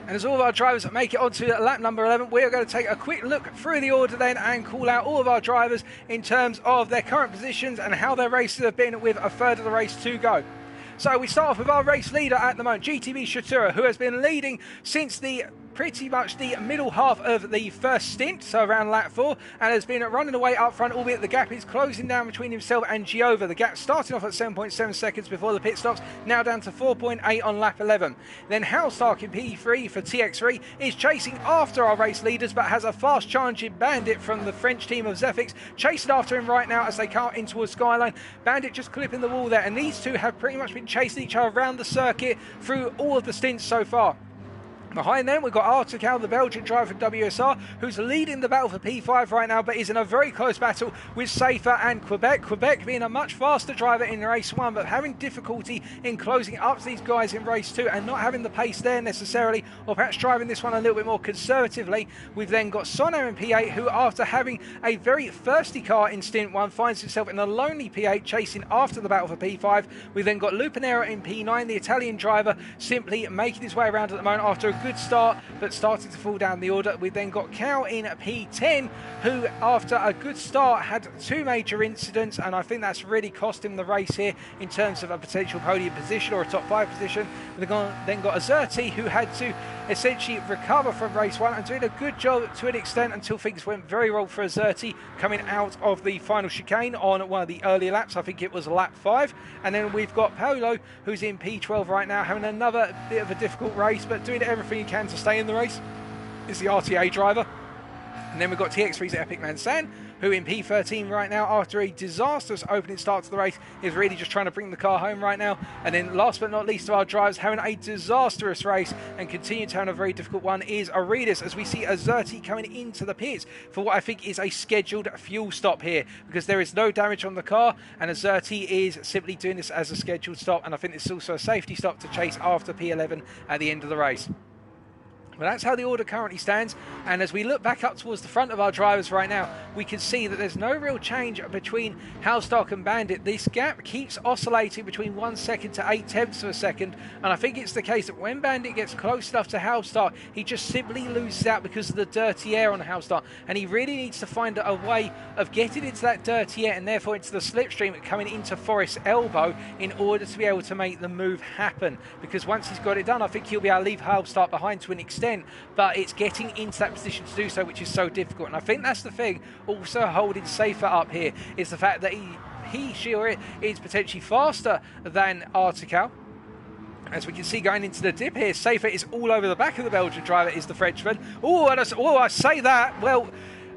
And as all of our drivers make it onto lap number 11, we are going to take a quick look through the order then and call out all of our drivers in terms of their current positions and how their races have been with a third of the race to go. So we start off with our race leader at the moment, GTfusiOn, who has been leading since the pretty much the middle half of the first stint, so around lap 4, and has been running away up front, albeit the gap is closing down between himself and Giova. The gap starting off at 7.7 seconds before the pit stops, now down to 4.8 on lap 11. Then Halstark in P3 for TX3 is chasing after our race leaders, but has a fast charging Bandit from the French team of Zefix chasing after him right now as they come in towards Skyline. Bandit just clipping the wall there, and these two have pretty much been chasing each other around the circuit through all of the stints so far. Behind them, we've got Artical, the Belgian driver from WSR, who's leading the battle for P5 right now, but is in a very close battle with Safer and Quebec. Quebec being a much faster driver in race 1, but having difficulty in closing up to these guys in race 2 and not having the pace there necessarily, or perhaps driving this one a little bit more conservatively. We've then got Sonam in P8, who after having a very thirsty car in stint 1, finds himself in a lonely P8 chasing after the battle for P5. We've then got Lupinera in P9, the Italian driver, simply making his way around at the moment after a good start, but starting to fall down the order. We've then got Cal in P10, who after a good start had 2 major incidents, and I think that's really cost him the race here in terms of a potential podium position or a top 5 position. We've then got Azerti, who had to essentially recover from race 1 and doing a good job to an extent until things went very wrong for Azerti coming out of the final chicane on one of the earlier laps. I think it was lap 5. And then we've got Paolo, who's in P12 right now, having another bit of a difficult race, but doing everything he can to stay in the race. Is the RTA driver. And then we've got TX3's Epic Man San, who in P13 right now, after a disastrous opening start to the race, is really just trying to bring the car home right now. And then last but not least of our drivers having a disastrous race and continue to have a very difficult one is Aridis, as we see Azerti coming into the pits for what I think is a scheduled fuel stop here, because there is no damage on the car and Azerti is simply doing this as a scheduled stop, and I think it's also a safety stop to chase after P11 at the end of the race. Well, that's how the order currently stands, and as we look back up towards the front of our drivers right now, we can see that there's no real change between Halstark and Bandit. This gap keeps oscillating between 1 second to 8/10 of a second, and I think it's the case that when Bandit gets close enough to Halstark, he just simply loses out because of the dirty air on Halstark, and he really needs to find a way of getting into that dirty air and therefore into the slipstream coming into Forest's elbow in order to be able to make the move happen, because once he's got it done, I think he'll be able to leave Halstark behind to an extent, but it's getting into that position to do so which is so difficult. And I think that's the thing also holding Safer up here, is the fact that she is potentially faster than Artical. As we can see going into the dip here, Safer is all over the back of the Belgian driver, is the Frenchman. I say that, well,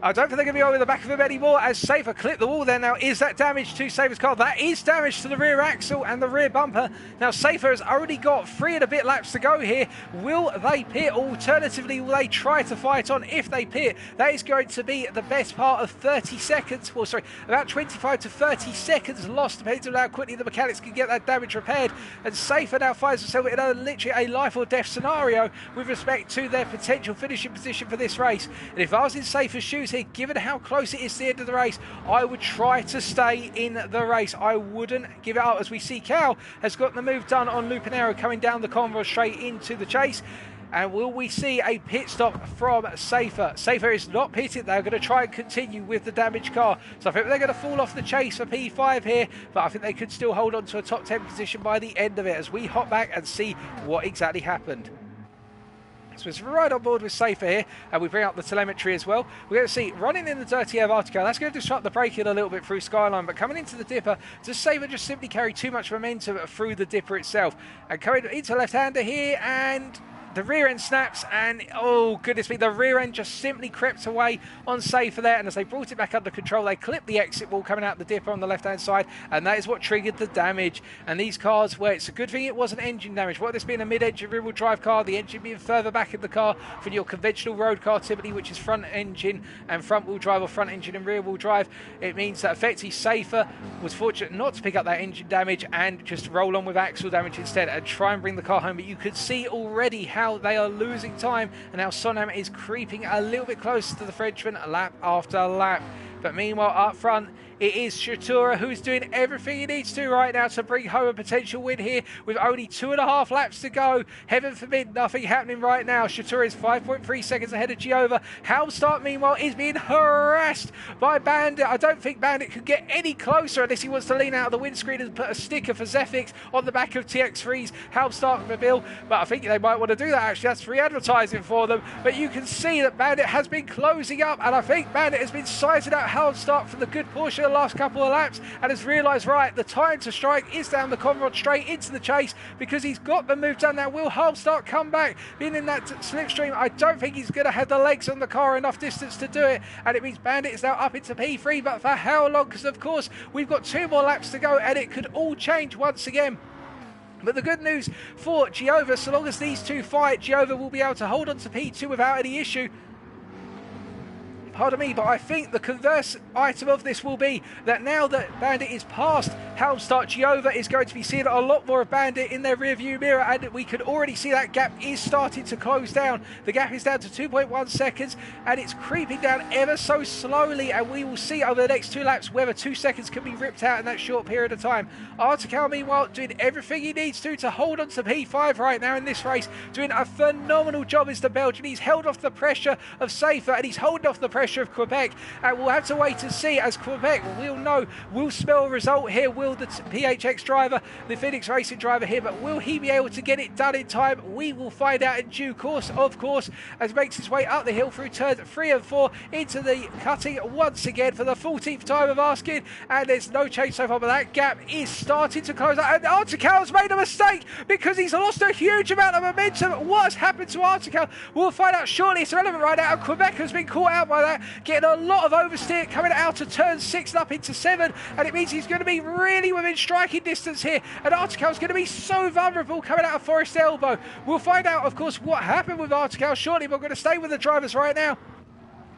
I don't think they're going to be over the back of him anymore as Safer clipped the wall there. Now, is that damage to Safer's car? That is damage to the rear axle and the rear bumper. Now, Safer has already got 3 and a bit laps to go here. Will they pit? Alternatively, will they try to fight on? If they pit, that is going to be the best part of 30 seconds. Well, sorry, about 25 to 30 seconds lost, depending on how quickly the mechanics can get that damage repaired. And Safer now finds himself in literally a life or death scenario with respect to their potential finishing position for this race. And if I was in Safer's shoes here, given how close it is to the end of the race, I would try to stay in the race. I wouldn't give it up, as we see Cal has got the move done on Lupinero coming down the convoy straight into the chase. And will we see a pit stop from Safer? Safer is not pitted. They're going to try and continue with the damaged car. So I think they're going to fall off the chase for P5 here, but I think they could still hold on to a top 10 position by the end of it as we hop back and see what exactly happened. So it's right on board with Safer here, and we bring up the telemetry as well. We're going to see running in the dirty air of Article. That's going to disrupt the braking a little bit through Skyline, but coming into the dipper, does Safer just simply carry too much momentum through the dipper itself? And coming into left-hander here, and the rear end snaps, and oh goodness me, the rear end just simply crept away on Safer there, and as they brought it back under control, they clipped the exit wall coming out the dipper on the left hand side, and that is what triggered the damage. And these cars, well, it's a good thing it wasn't engine damage. What this being a mid-engine rear-wheel drive car, the engine being further back in the car from your conventional road car typically, which is front engine and front wheel drive, or front engine and rear wheel drive, it means that effectively Safer was fortunate not to pick up that engine damage and just roll on with axle damage instead and try and bring the car home. But you could see already how they are losing time and how Sonam is creeping a little bit closer to the Frenchman lap after lap. But meanwhile, up front, it is Shatura who's doing everything he needs to right now to bring home a potential win here with only 2.5 laps to go. Heaven forbid nothing happening right now. Shatura is 5.3 seconds ahead of Giova. Halmstad, meanwhile, is being harassed by Bandit. I don't think Bandit could get any closer unless he wants to lean out of the windscreen and put a sticker for Zephyx on the back of TX3's Halmstad mobile. But I think they might want to do that, actually. That's free advertising for them. But you can see that Bandit has been closing up, and I think Bandit has been sizing out Halmstad for the good portion of the last couple of laps and has realised, right, the time to strike is down the Conrad straight into the chase because he's got the move done now. Will Halmstad come back? Being in that slipstream, I don't think he's going to have the legs on the car enough distance to do it, and it means Bandit is now up into P3, but for how long? Because of course we've got 2 more laps to go and it could all change once again. But the good news for Giova, so long as these two fight, Giova will be able to hold on to P2 without any issue. Pardon me, but I think the converse item of this will be that now that Bandit is past Halmstad, Giova is going to be seeing a lot more of Bandit in their rear view mirror, and we can already see that gap is starting to close down. The gap is down to 2.1 seconds and it's creeping down ever so slowly, and we will see over the next 2 laps whether 2 seconds can be ripped out in that short period of time. Artical, meanwhile, doing everything he needs to hold on to P5 right now in this race, doing a phenomenal job as the Belgian. He's held off the pressure of Safer and he's holding off the pressure of Quebec, and we'll have to wait and see as Quebec will smell a result here. Will the PHX driver, the Phoenix Racing driver here, but will he be able to get it done in time? We will find out in due course, of course, as he makes his way up the hill through turns 3 and 4 into the cutting once again for the 14th time of asking, and there's no change so far, but that gap is starting to close out, and Artical's made a mistake because he's lost a huge amount of momentum. What has happened to Artical? We'll find out shortly. It's irrelevant right now. Quebec has been caught out by that, getting a lot of oversteer coming out of turn 6 and up into 7, and it means he's going to be really within striking distance here, and Artical's going to be so vulnerable coming out of Forest Elbow. We'll find out, of course, what happened with Artical shortly, but we're going to stay with the drivers right now,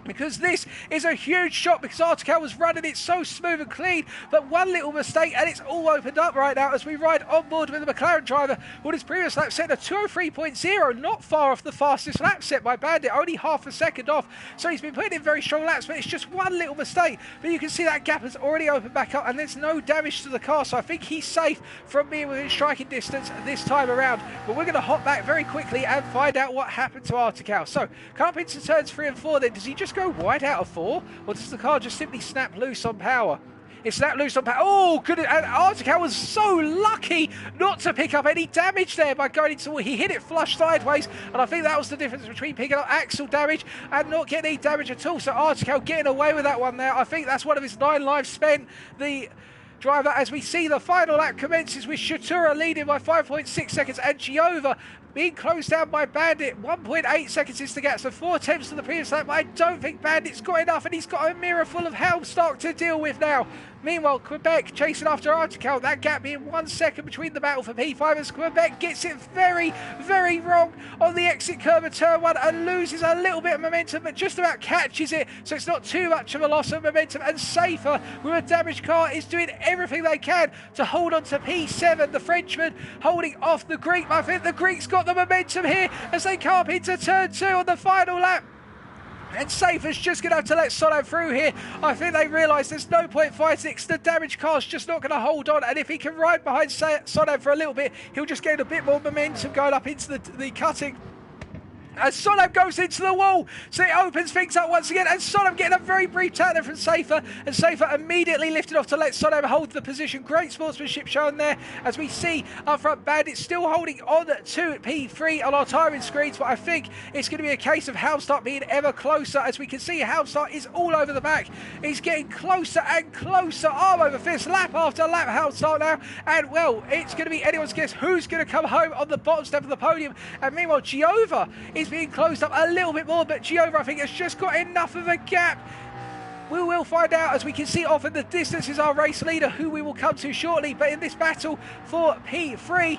because this is a huge shot, because Artical was running it so smooth and clean, but one little mistake and it's all opened up right now as we ride on board with the McLaren driver. Well, his previous lap set a 2:03.0, not far off the fastest lap set by Bandit, only half a second off, so he's been putting in very strong laps, but it's just one little mistake. But you can see that gap has already opened back up and there's no damage to the car, so I think he's safe from being within striking distance this time around. But we're going to hop back very quickly and find out what happened to Artical. So, come up into turns 3 and 4 then. Does he just go wide out of 4, or does the car just simply snap loose on power? It snapped loose on power. Oh, good. And Artical was so lucky not to pick up any damage there by going into... He hit it flush sideways, and I think that was the difference between picking up axle damage and not getting any damage at all. So Artical getting away with that one there. I think that's one of his 9 lives spent. The driver, as we see the final lap commences with Shatura leading by 5.6 seconds and Giova being closed down by Bandit. 1.8 seconds is the gap, so 4 attempts to the previous lap, but I don't think Bandit's got enough, and he's got a mirror full of Helmstock to deal with now. Meanwhile, Quebec chasing after Artical, that gap being 1 second between the battle for P5 as Quebec gets it very, very wrong on the exit curve of turn 1 and loses a little bit of momentum, but just about catches it, so it's not too much of a loss of momentum. And Safer, with a damaged car, is doing everything they can to hold on to P7. The Frenchman holding off the Greek. I think the Greek's got the momentum here as they come up into turn 2 on the final lap. And Safer's just going to have to let Solan through here. I think they realise there's no point fighting. The damaged car's just not going to hold on. And if he can ride behind Solan for a little bit, he'll just gain a bit more momentum going up into the cutting. As Solam goes into the wall, so it opens things up once again, and Solam getting a very brief turn there from Safer, and Safer immediately lifted off to let Solam hold the position. Great sportsmanship shown there, as we see up front Bandit still holding on to P3 on our timing screens, but I think it's going to be a case of Halmstad being ever closer. As we can see, Halmstad is all over the back. He's getting closer and closer, arm over fist, lap after lap, Halmstad now, and well, it's going to be anyone's guess who's going to come home on the bottom step of the podium. And meanwhile, Giova is being closed up a little bit more, but Giova, I think, has just got enough of a gap. We will find out, as we can see off in the distance is our race leader, who we will come to shortly. But in this battle for P3,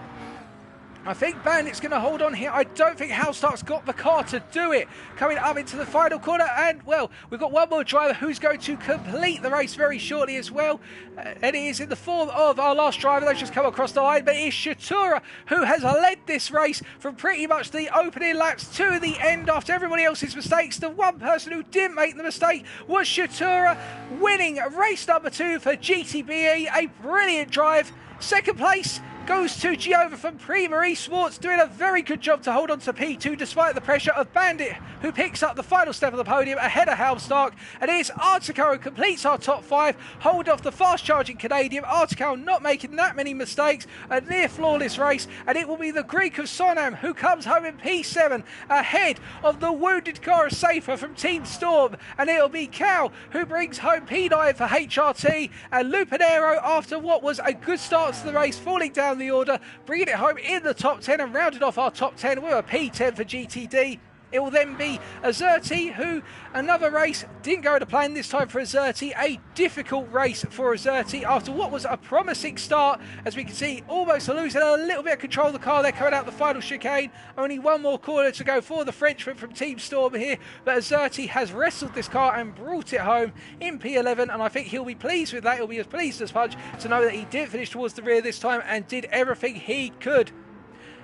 I think Bandit's going to hold on here. I don't think Halstark's got the car to do it. Coming up into the final corner, and, well, we've got one more driver who's going to complete the race very shortly as well. And it is in the form of our last driver that's just come across the line, but it is Shatura who has led this race from pretty much the opening laps to the end after everybody else's mistakes. The one person who didn't make the mistake was Shatura, winning race number 2 for GTBE. A brilliant drive. Second place goes to Giova from Prima Esports, doing a very good job to hold on to P2 despite the pressure of Bandit, who picks up the final step of the podium ahead of Halstark. And it is Artico who completes our top 5, hold off the fast-charging Canadian. Artico not making that many mistakes, a near-flawless race, and it will be the Greek of Sonam who comes home in P7 ahead of the wounded car of Safer from Team Storm. And it'll be Cal who brings home P9 for HRT, and Lupanero, after what was a good start to the race, falling down the order, bringing it home in the top 10 and rounded off our top 10 with a P10 for GTD. It will then be Azerti, who another race didn't go to plan this time for Azerti. A difficult race for Azerti after what was a promising start. As we can see, almost losing a little bit of control of the car there coming out the final chicane. Only one more corner to go for the Frenchman from Team Storm here. But Azerti has wrestled this car and brought it home in P11. And I think he'll be pleased with that. He'll be as pleased as Pudge to know that he did finish towards the rear this time and did everything he could.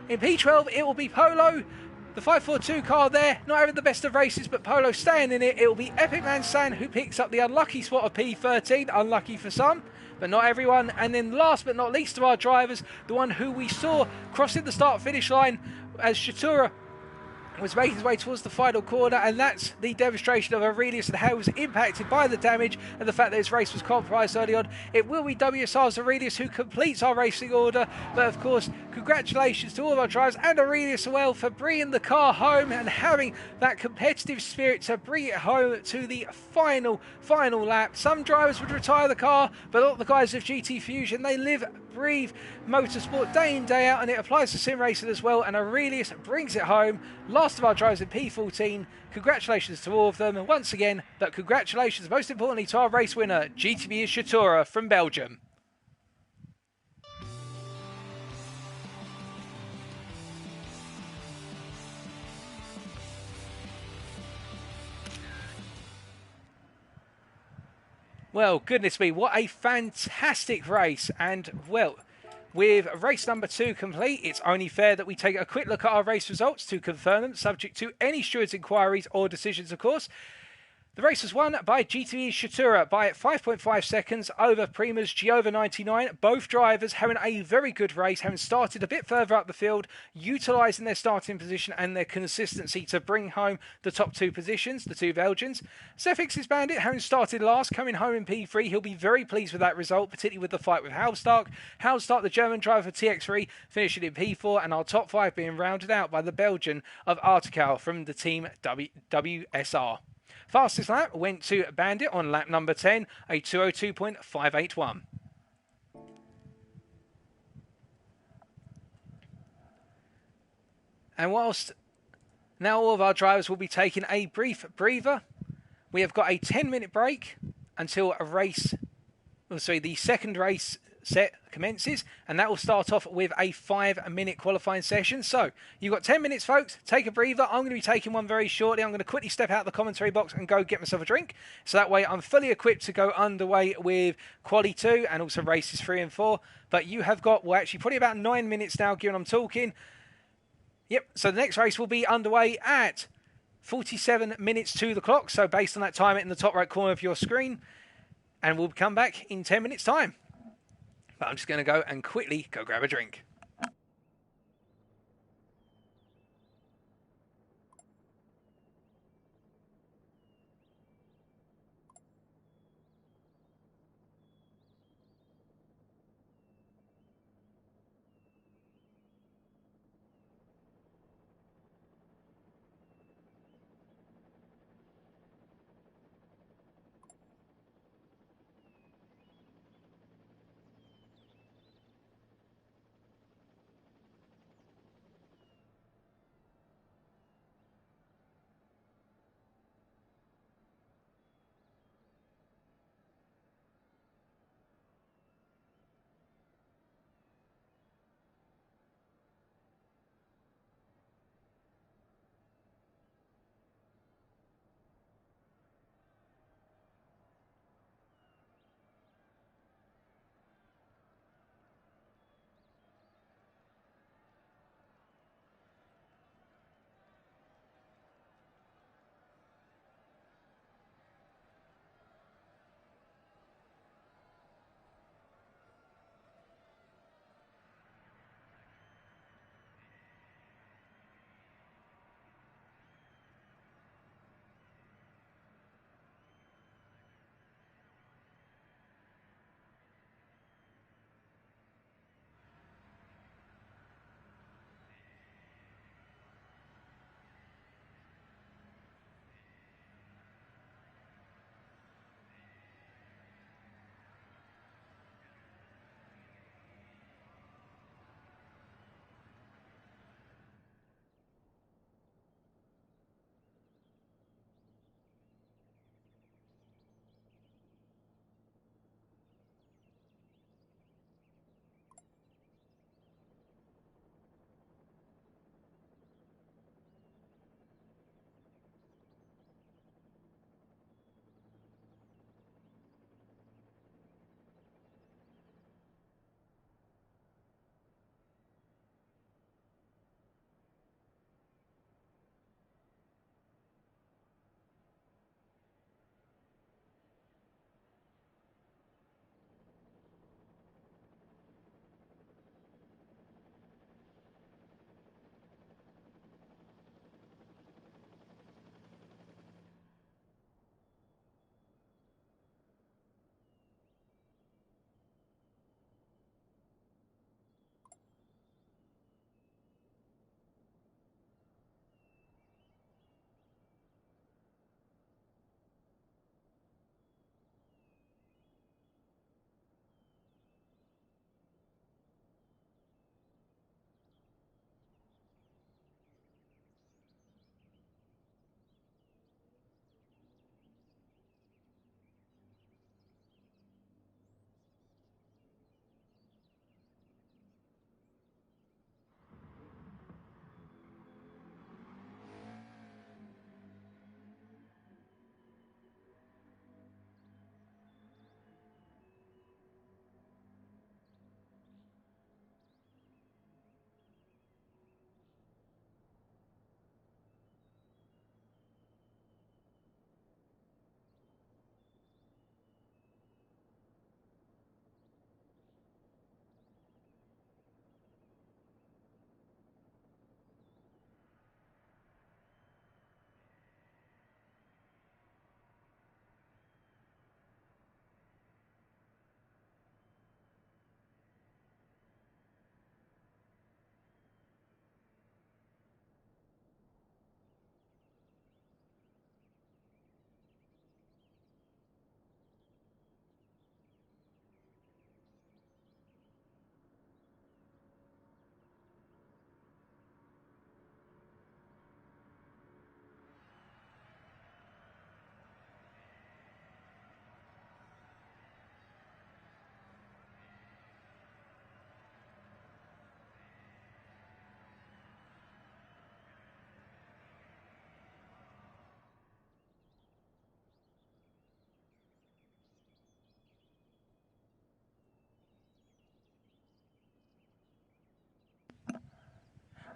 In P12, it will be Polo. The 542 car there, not having the best of races, but Polo staying in it. It will be Epic Man San who picks up the unlucky spot of P13. Unlucky for some, but not everyone. And then last but not least of our drivers, the one who we saw crossing the start-finish line as Shatura was making his way towards the final corner, and that's the demonstration of Aurelius and how he was impacted by the damage and the fact that his race was compromised early on. It will be WSR's Aurelius who completes our racing order, but of course, congratulations to all of our drivers and Aurelius as well for bringing the car home and having that competitive spirit to bring it home to the final lap. Some drivers would retire the car, but not the guys of GT Fusion. They live, breathe motorsport day in, day out, and it applies to sim racing as well, and Aurelius brings it home. Last of our drivers in P14. Congratulations to all of them, and once again, but congratulations most importantly to our race winner, GTB Shatura from Belgium. Well, goodness me, what a fantastic race. And, well, with race number 2 complete, it's only fair that we take a quick look at our race results to confirm them, subject to any stewards' inquiries or decisions, of course. The race was won by GTE Shatura by 5.5 seconds over Prima's Giova 99. Both drivers having a very good race, having started a bit further up the field, utilising their starting position and their consistency to bring home the top 2 positions, the 2 Belgians. Sefix's Bandit, having started last, coming home in P3. He'll be very pleased with that result, particularly with the fight with Halstark. Halstark, the German driver for TX3, finishing in P4, and our top 5 being rounded out by the Belgian of Artical from the team WSR. Fastest lap went to Bandit on lap number 10, a 2:02.581. And whilst now all of our drivers will be taking a brief breather, we have got a 10-minute break until the second race set commences, and that will start off with a 5-minute qualifying session. So you've got 10 minutes, folks. Take a breather. I'm going to be taking one very shortly. I'm going to quickly step out of the commentary box and go get myself a drink, so that way I'm fully equipped to go underway with quali 2 and also races 3 and 4. But you have got, well, actually probably about 9 minutes now given I'm talking. Yep, so the next race will be underway at 47 minutes to the clock, so based on that timer in the top right corner of your screen, and we'll come back in 10 minutes time. But I'm just going to go and quickly go grab a drink.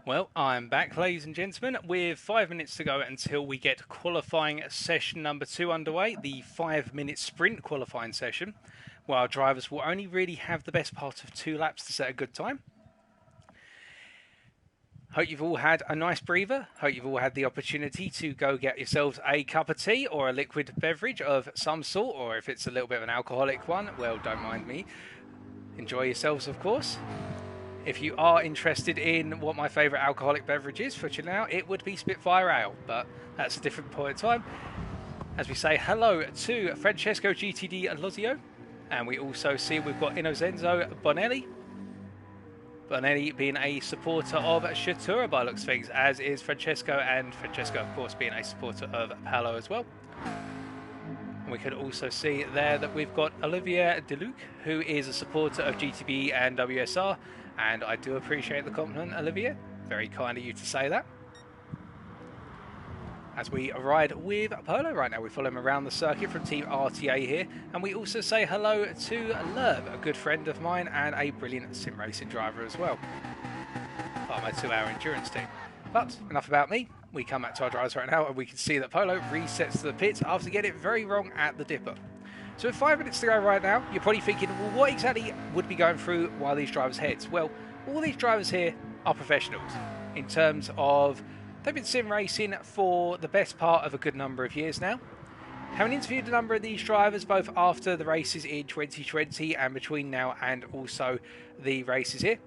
Well, I'm back, ladies and gentlemen, with 5 minutes to go until we get qualifying session number 2 underway, the 5-minute sprint qualifying session, where our drivers will only really have the best part of 2 laps to set a good time. Hope you've all had a nice breather. Hope you've all had the opportunity to go get yourselves a cup of tea or a liquid beverage of some sort, or if it's a little bit of an alcoholic one, well, don't mind me. Enjoy yourselves, of course. If you are interested in what my favourite alcoholic beverage is for now, it would be Spitfire Ale, but that's a different point in time. As we say hello to Francesco GTD Lozio, and we also see we've got Innocenzo Bonelli. Bonelli being a supporter of Shatura by looks of things, as is Francesco, and Francesco, of course, being a supporter of Paolo as well. And we can also see there that we've got Olivier Deluc, who is a supporter of GTB and WSR. And I do appreciate the compliment, Olivier. Very kind of you to say that. As we ride with Polo right now, we follow him around the circuit from Team RTA here. And we also say hello to Lerb, a good friend of mine and a brilliant sim racing driver as well. Part of my 2-hour endurance team. But enough about me. We come back to our drivers right now and we can see that Polo resets to the pits after getting it very wrong at the dipper. So with 5 minutes to go right now, you're probably thinking, well, what exactly would be going through while these drivers' heads? Well, all these drivers here are professionals in terms of they've been sim racing for the best part of a good number of years now. Having interviewed a number of these drivers both after the races in 2020 and between now and also the races here,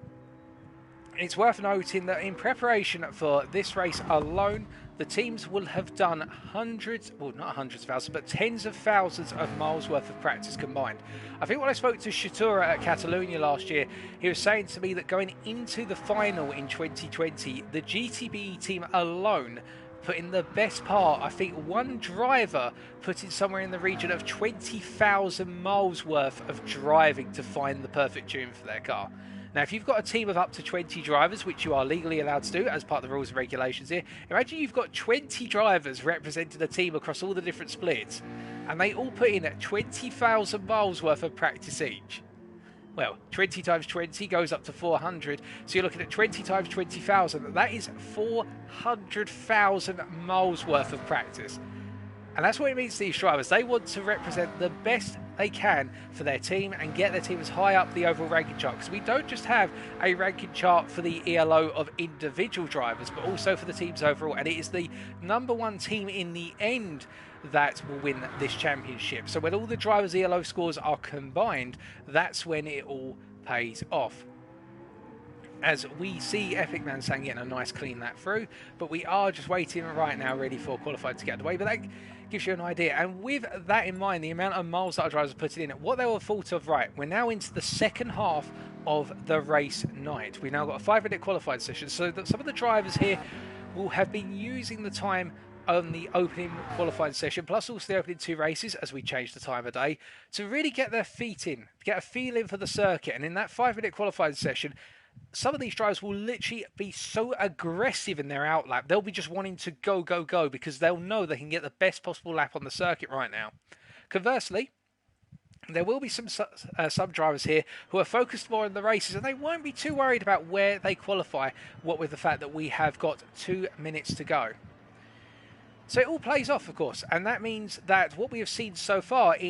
it's worth noting that in preparation for this race alone, the teams will have done hundreds, well not hundreds of thousands, but tens of thousands of miles worth of practice combined. I think when I spoke to Shatura at Catalonia last year, he was saying to me that going into the final in 2020, the GTB team alone put in the best part. I think one driver put in somewhere in the region of 20,000 miles worth of driving to find the perfect tune for their car. Now, if you've got a team of up to 20 drivers, which you are legally allowed to do as part of the rules and regulations here, imagine you've got 20 drivers representing a team across all the different splits, and they all put in 20,000 miles worth of practice each. Well, 20 times 20 goes up to 400, so you're looking at 20 times 20,000. That is 400,000 miles worth of practice. And that's what it means to these drivers. They want to represent the best they can for their team and get their team as high up the overall ranking chart. Because we don't just have a ranking chart for the ELO of individual drivers, but also for the teams overall. And it is the #1 team in the end that will win this championship. So when all the drivers' ELO scores are combined, that's when it all pays off. As we see Epic Man Sang getting a nice clean lap through, but we are just waiting right now ready for qualified to get underway. But that gives you an idea. And with that in mind, the amount of miles that our drivers are putting in, what they were thought of, right, we're now into the second half of the race night. We've now got a 5-minute qualified session, so that some of the drivers here will have been using the time on the opening qualifying session, plus also the opening 2 races, as we change the time of day, to really get their feet in, get a feeling for the circuit. And in that 5-minute qualifying session, some of these drivers will literally be so aggressive in their outlap. They'll be just wanting to go, go, go, because they'll know they can get the best possible lap on the circuit right now. Conversely, there will be some drivers here who are focused more on the races, and they won't be too worried about where they qualify, what with the fact that we have got 2 minutes to go. So it all plays off, of course, and that means that what we have seen so far in